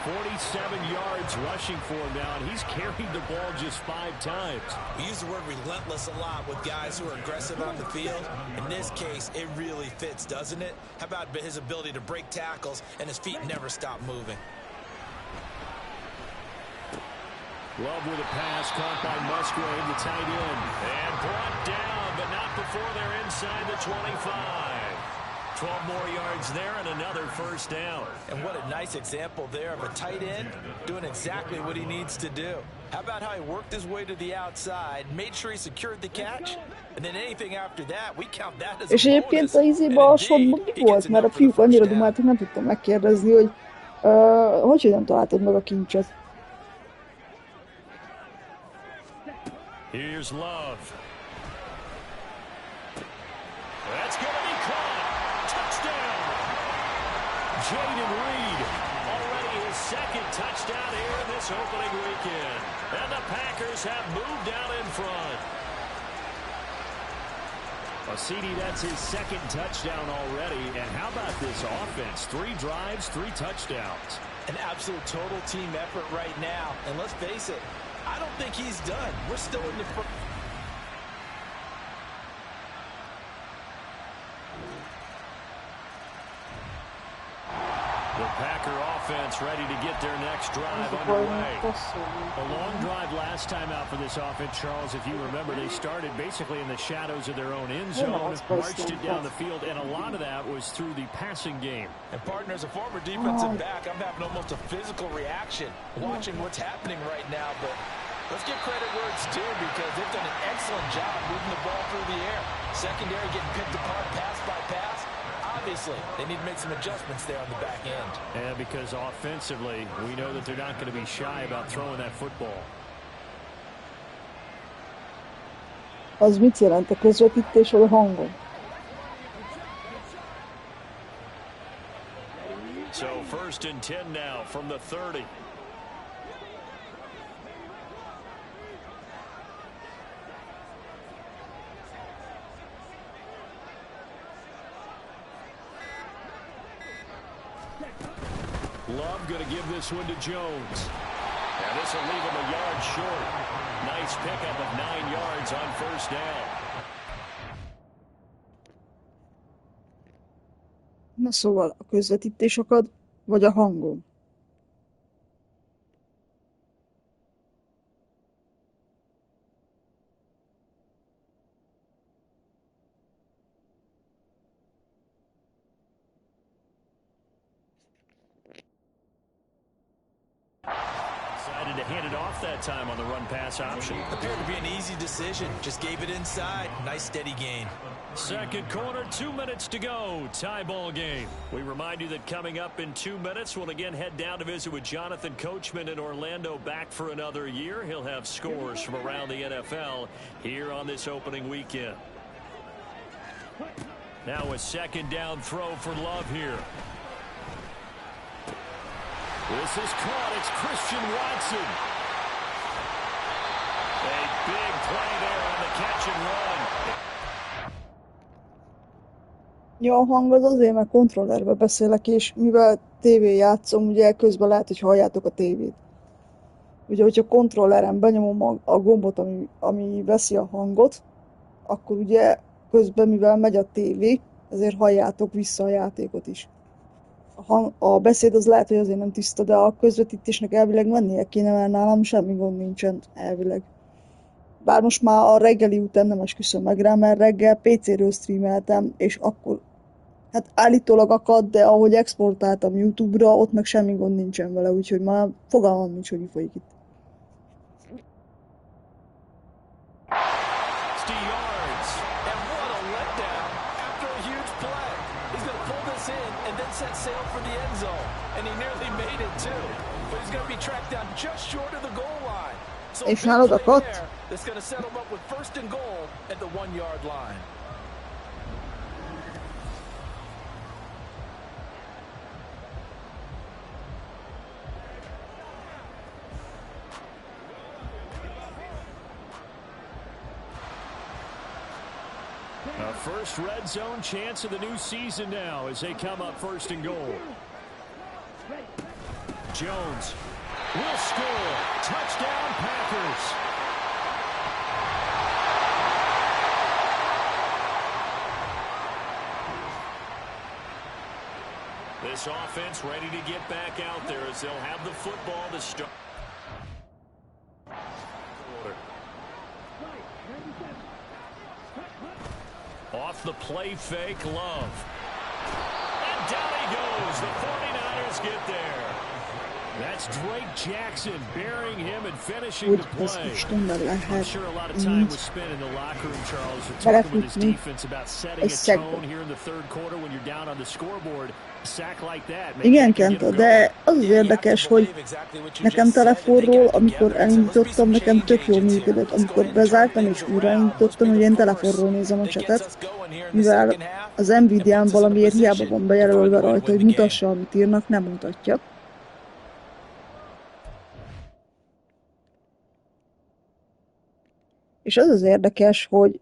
47 yards rushing for him now, and he's carried the ball just 5 times. We use the word relentless a lot with guys who are aggressive on the field. In this case, it really fits, doesn't it? How about his ability to break tackles and his feet never stop moving? Love with a pass, caught by Musgrave, the tight end. And brought down, but not before they're inside the 25. 12 more yards there and another first down. And what a nice example there of a tight end doing exactly what he needs to do. How about how he worked his way to the outside, made sure he secured the catch, and then anything after that, we count that as a És egyébként az izébe a sorban mi volt? Mert a fiúk annyira dumáltak, nem tudtam megkérdezni, hogy hogy nem találtad meg a kincset. Here's Love. That's going to be caught. Jaden Reed, already his second touchdown here in this opening weekend. And the Packers have moved out in front. Well, CD, that's his second touchdown already. And how about this offense? 3 drives, 3 touchdowns. An absolute total team effort right now. And let's face it, I don't think he's done. We're still in the first. The Packer offense ready to get their next drive underway. A long drive last time out for this offense, Charles. If you remember, they started basically in the shadows of their own end zone, marched it down the field, and a lot of that was through the passing game. And partner, as a former defensive back, I'm having almost a physical reaction watching what's happening right now. But let's give credit where it's due, because they've done an excellent job moving the ball through the air. Secondary getting picked apart pass by pass. Obviously, they need to make some adjustments there on the back end. Yeah, because offensively, we know that they're not going to be shy about throwing that football. Az mit jelent a közvetítés vagy a hangon? So 1st and 10 now from the 30. Love going to give this one to Jones. And this will leave him a yard short. Nice pickup of 9 yards on 1st down. Na szóval a közvetítés akad, vagy a hangom? Decided to hand it off that time on the run-pass option. Appeared to be an easy decision. Just gave it inside. Nice steady gain. Second quarter, 2 minutes to go. Tie ball game. We remind you that coming up in 2 minutes, we'll again head down to visit with Jonathan Coachman in Orlando, back for another year. He'll have scores from around the NFL here on this opening weekend. Now a second down throw for Love here. This is caught. It's Christian Watson. A big play there on the catch and run. Ja, a hang az azért, mert kontrollerbe beszélek, és mivel tévé játszom, ugye közben lehet, hogy halljátok a tévét. Ugye, hogyha kontrolleren benyomom a gombot, ami veszi a hangot, akkor ugye közben, mivel megy a tévé, ezért halljátok vissza a játékot is. A beszéd az lehet, hogy azért nem tiszta, de a közvetítésnek elvileg mennie kéne, mert nálam semmi gond nincsen elvileg. Bár most már a reggeli után nem esküszöm meg rá, mert reggel PC-ről streameltem, és akkor hát állítólag akad, de ahogy exportáltam YouTube-ra, ott meg semmi gond nincsen vele, úgyhogy már fogalmam nincs, hogy mi folyik itt. Set sail for the end zone, and he nearly made it too. But he's going to be tracked down just short of the goal line. So És nálad akadt? that's going to set him up with 1st and goal at the 1-yard line. A first red zone chance of the new season now as they come up 1st and goal. Jones will score. Touchdown, Packers. This offense ready to get back out there as they'll have the football to start. Off the play fake, Love. And down he goes. The 49ers get there. Hogy ez Istenben lehet így belefutni egy szegbe. Igen, Kenta, de az az érdekes, hogy nekem telefonról, amikor elindítottam, nekem tök jól működött. Amikor bezártam és újraindítottam, hogy én telefonról nézem a csetet, mivel az Nvidia-n valamiért hiába van bejelölve rajta, hogy mutassa, amit írnak, nem mutatja. És az az érdekes, hogy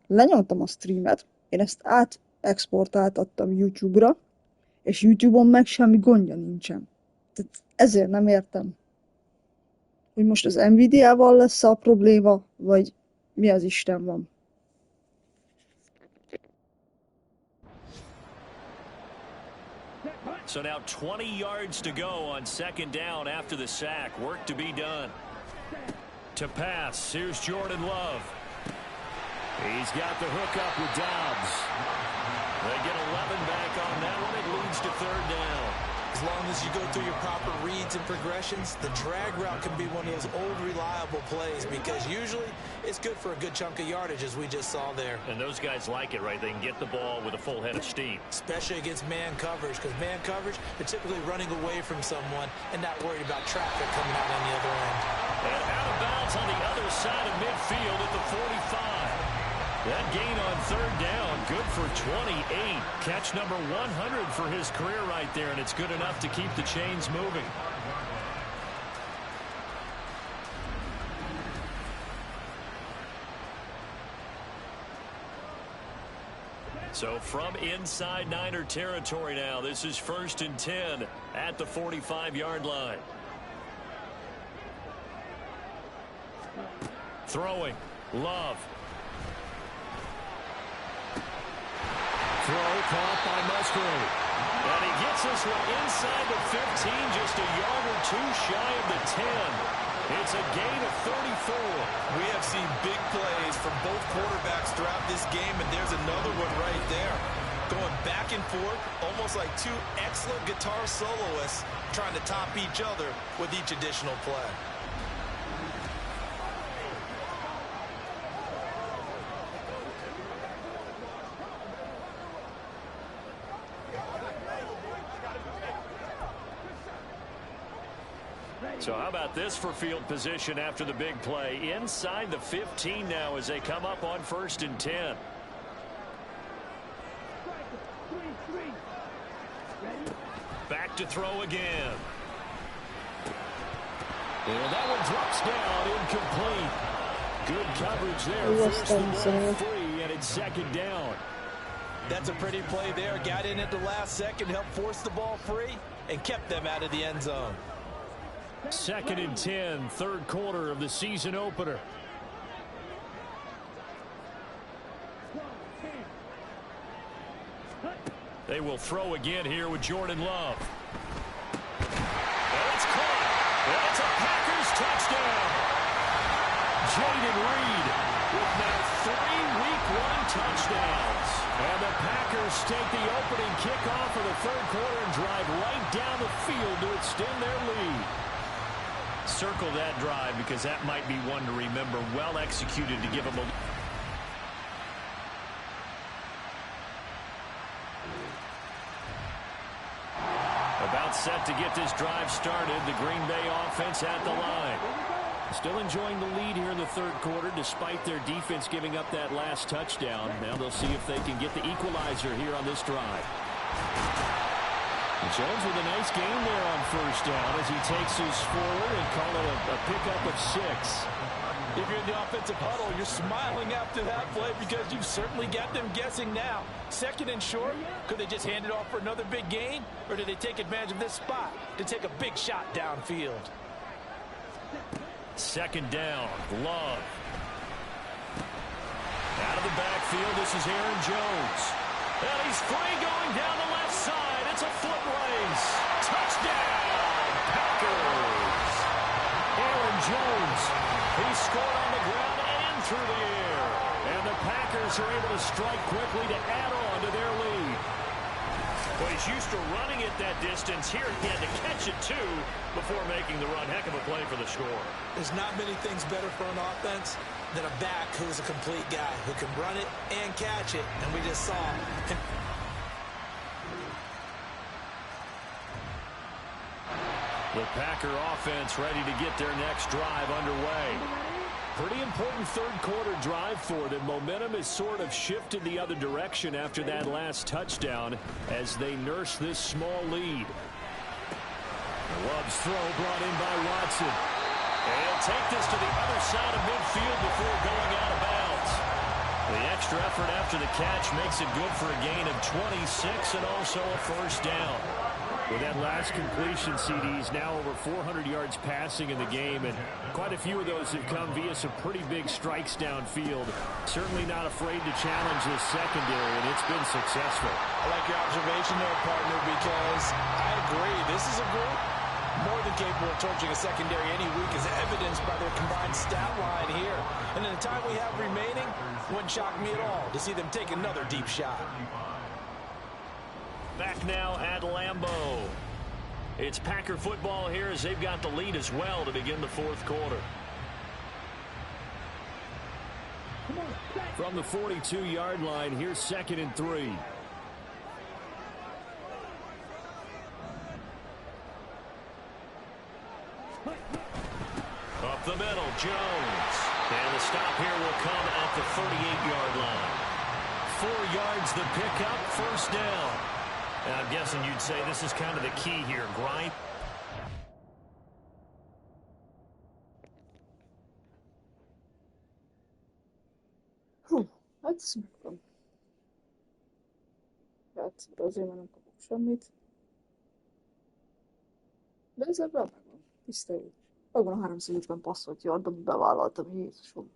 lenyomtam a streamet, én ezt átexportáltattam YouTube-ra, és YouTube-on meg semmi gondja nincsen. Tehát ezért nem értem, hogy most az Nvidia-val lesz a probléma, vagy mi az Isten van. So now 20 yards to go on second down after the sack. Work to be done. To pass, here's Jordan Love. He's got the hook up with Dobbs. They get 11 back on that one. It leads to third down. As long as you go through your proper reads and progressions, the drag route can be one of those old reliable plays because usually it's good for a good chunk of yardage as we just saw there. And those guys like it, right? They can get the ball with a full head of steam. Especially against man coverage because man coverage, they're typically running away from someone and not worried about traffic coming out on the other end. And out of bounds on the other side of midfield at the 45. That gain on third down, good for 28. Catch number 100 for his career right there, and it's good enough to keep the chains moving. So from inside Niner territory now, this is 1st and 10 at the 45-yard line. Throwing, Love. Throw caught by Musgrave. And he gets this one inside the 15, just a yard or two shy of the 10. It's a gain of 34. We have seen big plays from both quarterbacks throughout this game, and there's another one right there. Going back and forth, almost like two excellent guitar soloists trying to top each other with each additional play. So how about this for field position after the big play? Inside the 15 now as they come up on 1st and 10. Back to throw again. And that one drops down, incomplete. Good coverage there. Forced the ball free, and it's second down. That's a pretty play there. Got in at the last second, helped force the ball free, and kept them out of the end zone. 2nd and 10, third quarter of the season opener. They will throw again here with Jordan Love. And it's caught. And it's a Packers touchdown. Jaden Reed with now 3 Week 1 touchdowns. And the Packers take the opening kickoff of the third quarter and drive right down the field to extend their lead. Circle that drive because that might be one to remember. Well executed to give them a... About set to get this drive started. The Green Bay offense at the line. Still enjoying the lead here in the third quarter despite their defense giving up that last touchdown. Now they'll see if they can get the equalizer here on this drive. Jones with a nice gain there on first down as he takes his forward and call it a pickup of 6. If you're in the offensive huddle, you're smiling after that play because you've certainly got them guessing now. 2nd and short, could they just hand it off for another big gain? Or did they take advantage of this spot to take a big shot downfield? 2nd down, Love. Out of the backfield, this is Aaron Jones. And he's free going down the left side. It's a foot race. Touchdown, Packers. Aaron Jones, he scored on the ground and through the air. And the Packers are able to strike quickly to add on to their lead. Well, he's used to running it that distance. Here he had to catch it, too, before making the run. Heck of a play for the score. There's not many things better for an offense than a back who's a complete guy, who can run it and catch it. And we just saw the Packer offense ready to get their next drive underway. Pretty important third-quarter drive for them. Momentum has sort of shifted the other direction after that last touchdown as they nurse this small lead. Love's throw brought in by Watson. And he'll take this to the other side of midfield before going out of bounds. The extra effort after the catch makes it good for a gain of 26 and also a first down. With that last completion, CD's now over 400 yards passing in the game, and quite a few of those have come via some pretty big strikes downfield. Certainly not afraid to challenge this secondary, and it's been successful. I like your observation there, partner, because I agree. This is a group more than capable of torching a secondary any week, as evidenced by their combined stat line here. And in the time we have remaining, wouldn't shock me at all to see them take another deep shot. Back now at Lambeau. It's Packer football here as they've got the lead as well to begin the fourth quarter. From the 42-yard line, here's 2nd and 3. Up the middle, Jones. And the stop here will come at the 38-yard line. 4 yards the pickup, first down. And I'm guessing you'd say this is kind of the key here, grind. Hát szimplom. Játszik azért, mert nem kapok semmit. De ezzel megvan. Tiszta jó. Megvan a 350 passzolt yard, amit bevállaltam, Jézusom.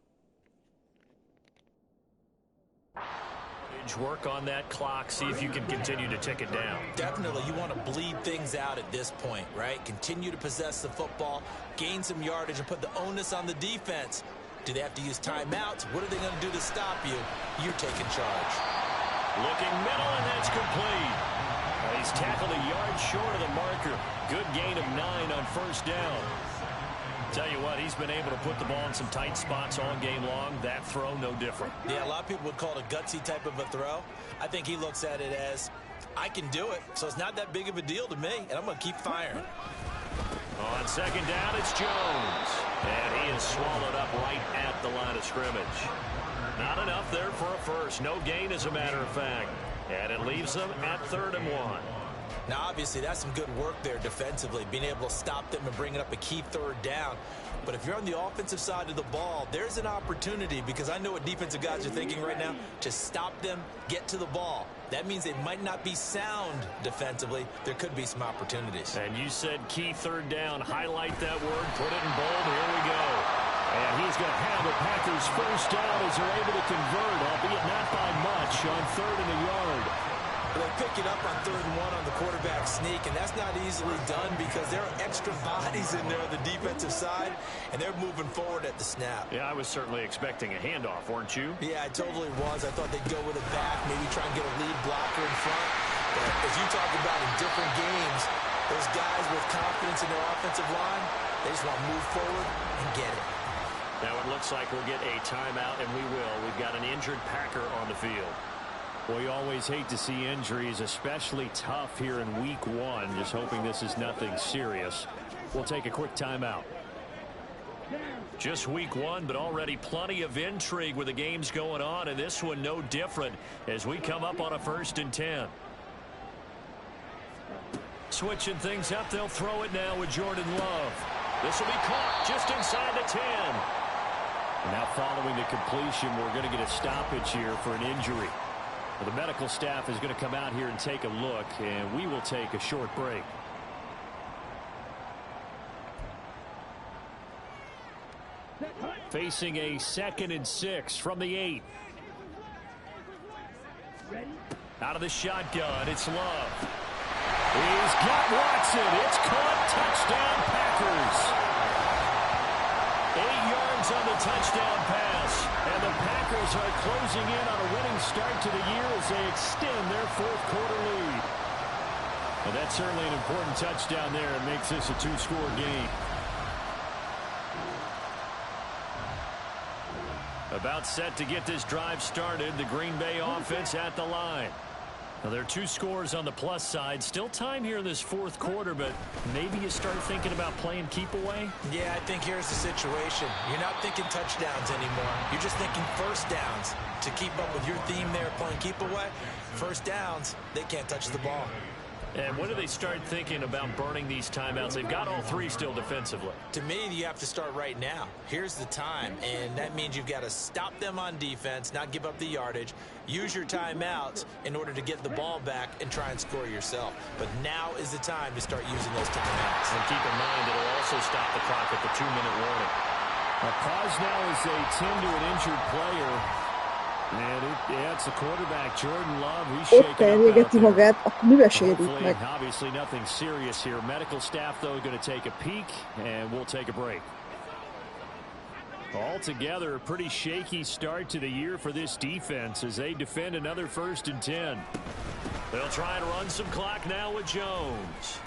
Work on that clock, see if you can continue to tick it down. Definitely, you want to bleed things out at this point, right? Continue to possess the football, gain some yardage, and put the onus on the defense. Do they have to use timeouts? What are they going to do to stop you? You're taking charge. Looking middle, and that's complete. He's tackled a yard short of the marker. Good gain of 9 on first down. Tell you what, he's been able to put the ball in some tight spots all game long. That throw, no different. Yeah, a lot of people would call it a gutsy type of a throw. I think he looks at it as, I can do it, so it's not that big of a deal to me, and I'm going to keep firing. On second down, it's Jones. And he is swallowed up right at the line of scrimmage. Not enough there for a first. No gain, as a matter of fact. And it leaves them at 3rd and 1. Now, obviously, that's some good work there defensively, being able to stop them and bringing up a key 3rd down. But if you're on the offensive side of the ball, there's an opportunity, because I know what defensive guys are thinking right now, to stop them, get to the ball. That means they might not be sound defensively. There could be some opportunities. And you said key 3rd down. Highlight that word. Put it in bold. Here we go. And he's going to have the Packers first down as they're able to convert, albeit not by much, on 3rd and a yard. They pick it up on 3rd and 1 on the quarterback sneak, and that's not easily done because there are extra bodies in there on the defensive side, and they're moving forward at the snap. Yeah, I was certainly expecting a handoff, weren't you? Yeah, I totally was. I thought they'd go with it back, maybe try and get a lead blocker in front. But as you talk about in different games, those guys with confidence in their offensive line, they just want to move forward and get it. Now it looks like we'll get a timeout, and we will. We've got an injured Packer on the field. Well, you always hate to see injuries, especially tough here in week 1. Just hoping this is nothing serious. We'll take a quick timeout. Just week 1, but already plenty of intrigue with the games going on, and this one no different as we come up on a 1st and 10. Switching things up, they'll throw it now with Jordan Love. This will be caught just inside the 10. And now following the completion, we're going to get a stoppage here for an injury. The medical staff is going to come out here and take a look, and we will take a short break. Facing a 2nd and 6 from the 8. Out of the shotgun, it's Love. He's got Watson. It's caught. Touchdown, Packers. 8 yards on the touchdown pass. And the Packers are closing in on a winning start to the year as they extend their 4th quarter lead. Well, that's certainly an important touchdown there. It makes this a two-score game. About set to get this drive started. The Green Bay offense at the line. Now, there are 2 scores on the plus side. Still time here in this fourth quarter, but maybe you start thinking about playing keep away? Yeah, I think here's the situation. You're not thinking touchdowns anymore. You're just thinking first downs. To keep up with your theme there, playing keep away, first downs, they can't touch the ball. And when do they start thinking about burning these timeouts? They've got all 3 still defensively. To me, you have to start right now. Here's the time, and that means you've got to stop them on defense, not give up the yardage, use your timeouts in order to get the ball back and try and score yourself. But now is the time to start using those timeouts. And keep in mind, it'll also stop the clock at the 2-minute warning. A pause now as they tend to an injured player. And it's the quarterback, Jordan Love. He's Ott elégeti magát, akkor mivel sérült meg? Obviously nothing serious here. Medical staff, though, going to take a peek, and we'll take a break. Altogether, a pretty shaky start to the year for this defense as they defend another 1st and 10. They'll try and run some clock now with Jones.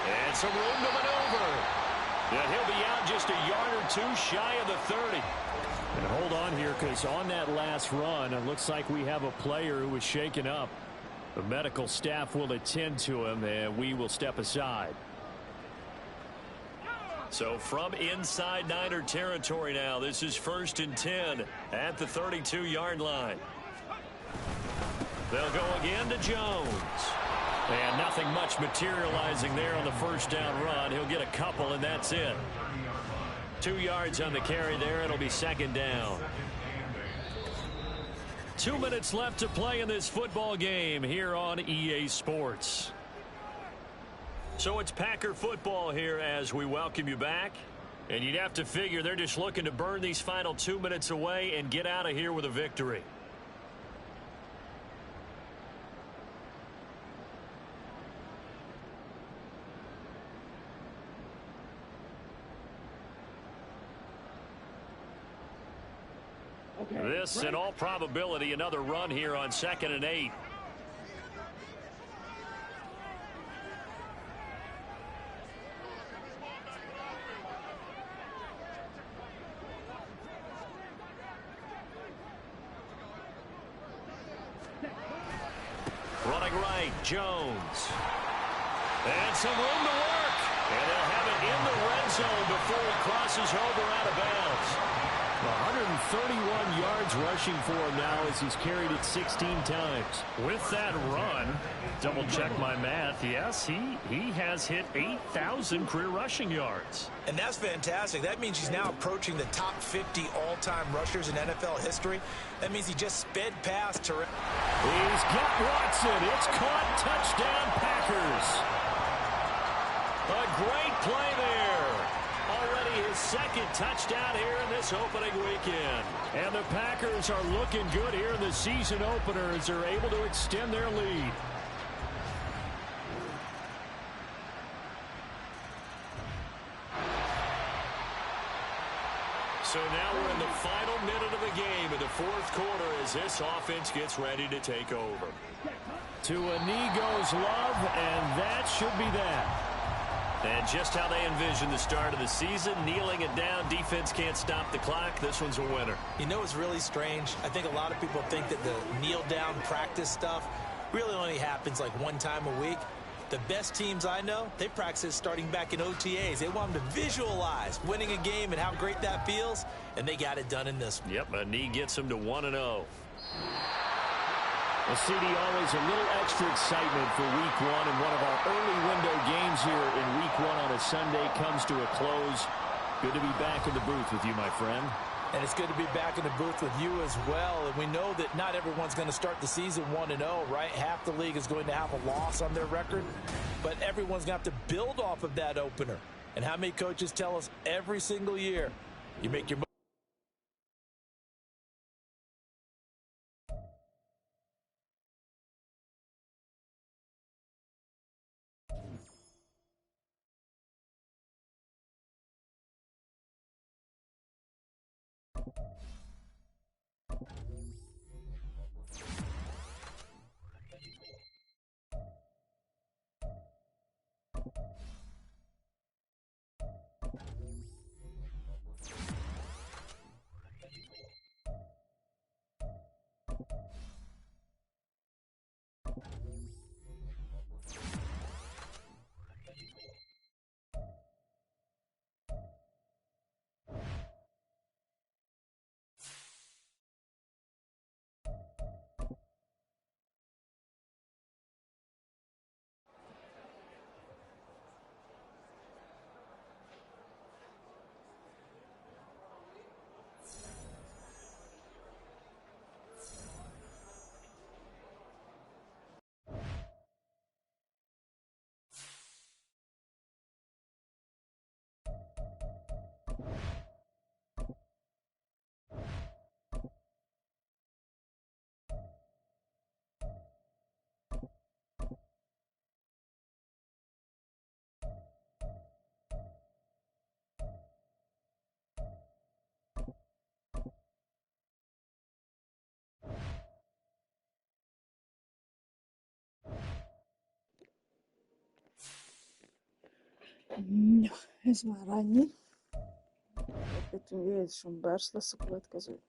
And some room to maneuver. And he'll be out just a yard or 2 shy of the 30. And hold on here, because on that last run, it looks like we have a player who was shaken up. The medical staff will attend to him, and we will step aside. So from inside Niner territory now, this is 1st and 10 at the 32-yard line. They'll go again to Jones. And nothing much materializing there on the first down run. He'll get a couple, and that's it. 2 yards on the carry there. It'll be 2nd down. 2 minutes left to play in this football game here on EA Sports. So it's Packer football here as we welcome you back. And you'd have to figure they're just looking to burn these final 2 minutes away and get out of here with a victory. This, in all probability, another run here on 2nd and 8. Running right, Jones. And some room to work. And they'll have it in the red zone before he crosses over out of bounds. 131 yards rushing for him now as he's carried it 16 times. With that run, double check my math, yes, he has hit 8,000 career rushing yards. And that's fantastic. That means he's now approaching the top 50 all-time rushers in NFL history. That means he just sped past Terrell. He's got Watson. It's caught. Touchdown, Packers. A great play there. Already his 2nd touchdown here in this opening weekend. And the Packers are looking good here in the season opener as they're able to extend their lead. So now we're in the final minute of the game in the 4th quarter as this offense gets ready to take over. To a knee goes Love, and that should be that. And just how they envision the start of the season, kneeling it down, defense can't stop the clock. This one's a winner. You know, it's really strange. I think a lot of people think that the kneel-down practice stuff really only happens like 1 time a week. The best teams I know, they practice starting back in OTAs. They want them to visualize winning a game and how great that feels, and they got it done in this one. Yep, a knee gets them to 1-0. Well, CD, always a little extra excitement for Week 1, and one of our early window games here in Week 1 on a Sunday comes to a close. Good to be back in the booth with you, my friend. And it's good to be back in the booth with you as well. And we know that not everyone's going to start the season 1-0, right? Half the league is going to have a loss on their record. But everyone's going to have to build off of that opener. And how many coaches tell us every single year, you make your Ja, ez már annyi. Jézusom, Bers lesz a következő.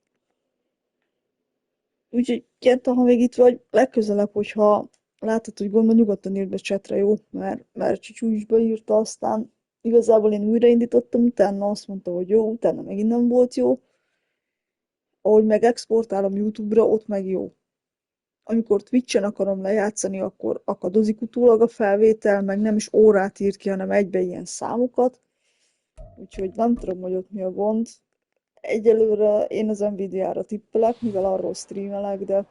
Úgyhogy Kenta, ha még itt vagy, legközelebb, hogyha látod, hogy gondban, nyugodtan írd be chatre, jó? Mert Csúcsba írta, aztán igazából én újraindítottam, utána azt mondta, hogy jó, utána megint nem volt jó. Ahogy meg exportálom YouTube-ra, ott meg jó. Amikor Twitch-en akarom lejátszani, akkor akadozik utólag a felvétel, meg nem is órát ír ki, hanem egybe ilyen számokat. Úgyhogy nem tudom, hogy ott mi a gond. Egyelőre én az Nvidia-ra tippelek, mivel arról streamelek, de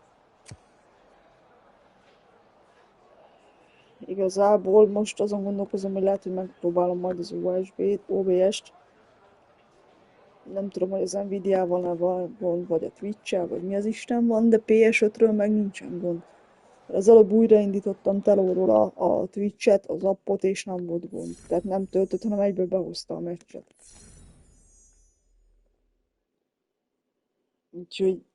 igazából most azon gondolkozom, hogy lehet, hogy megpróbálom majd az OBS-t. Nem tudom, hogy az Nvidia-val van gond, vagy a Twitch-el, vagy mi az Isten van, de PS5-ről meg nincsen gond. Az előbb újraindítottam telóról a Twitch-et, az appot, és nem volt gond. Tehát nem töltött, hanem egyből behozta a meccset. Úgyhogy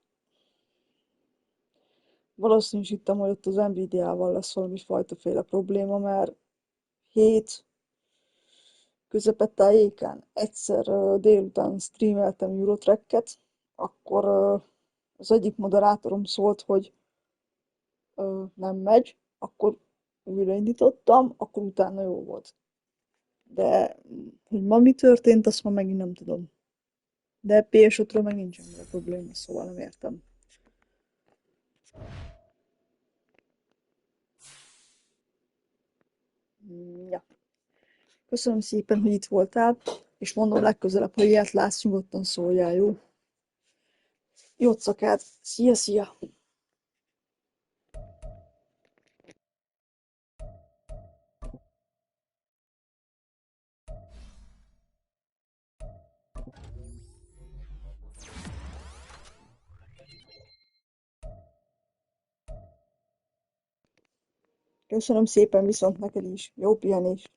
valószínűsítem, hogy ott az Nvidia-val lesz valami fajtaféle probléma, mert 7 közepetájéken egyszer délután streameltem Eurotracket, akkor az egyik moderátorom szólt, hogy nem megy, akkor újraindítottam, akkor utána jó volt. De hogy ma mi történt, azt ma megint nem tudom. De PS5-ről meg nincsen vele probléma, szóval nem értem. Ja. Köszönöm szépen, hogy itt voltál, és mondom, legközelebb, ha ilyet látsz, nyugodtan szóljál, jó? Jót szakát! Szia, szia! Köszönöm szépen, viszont neked is. Jó pihenést!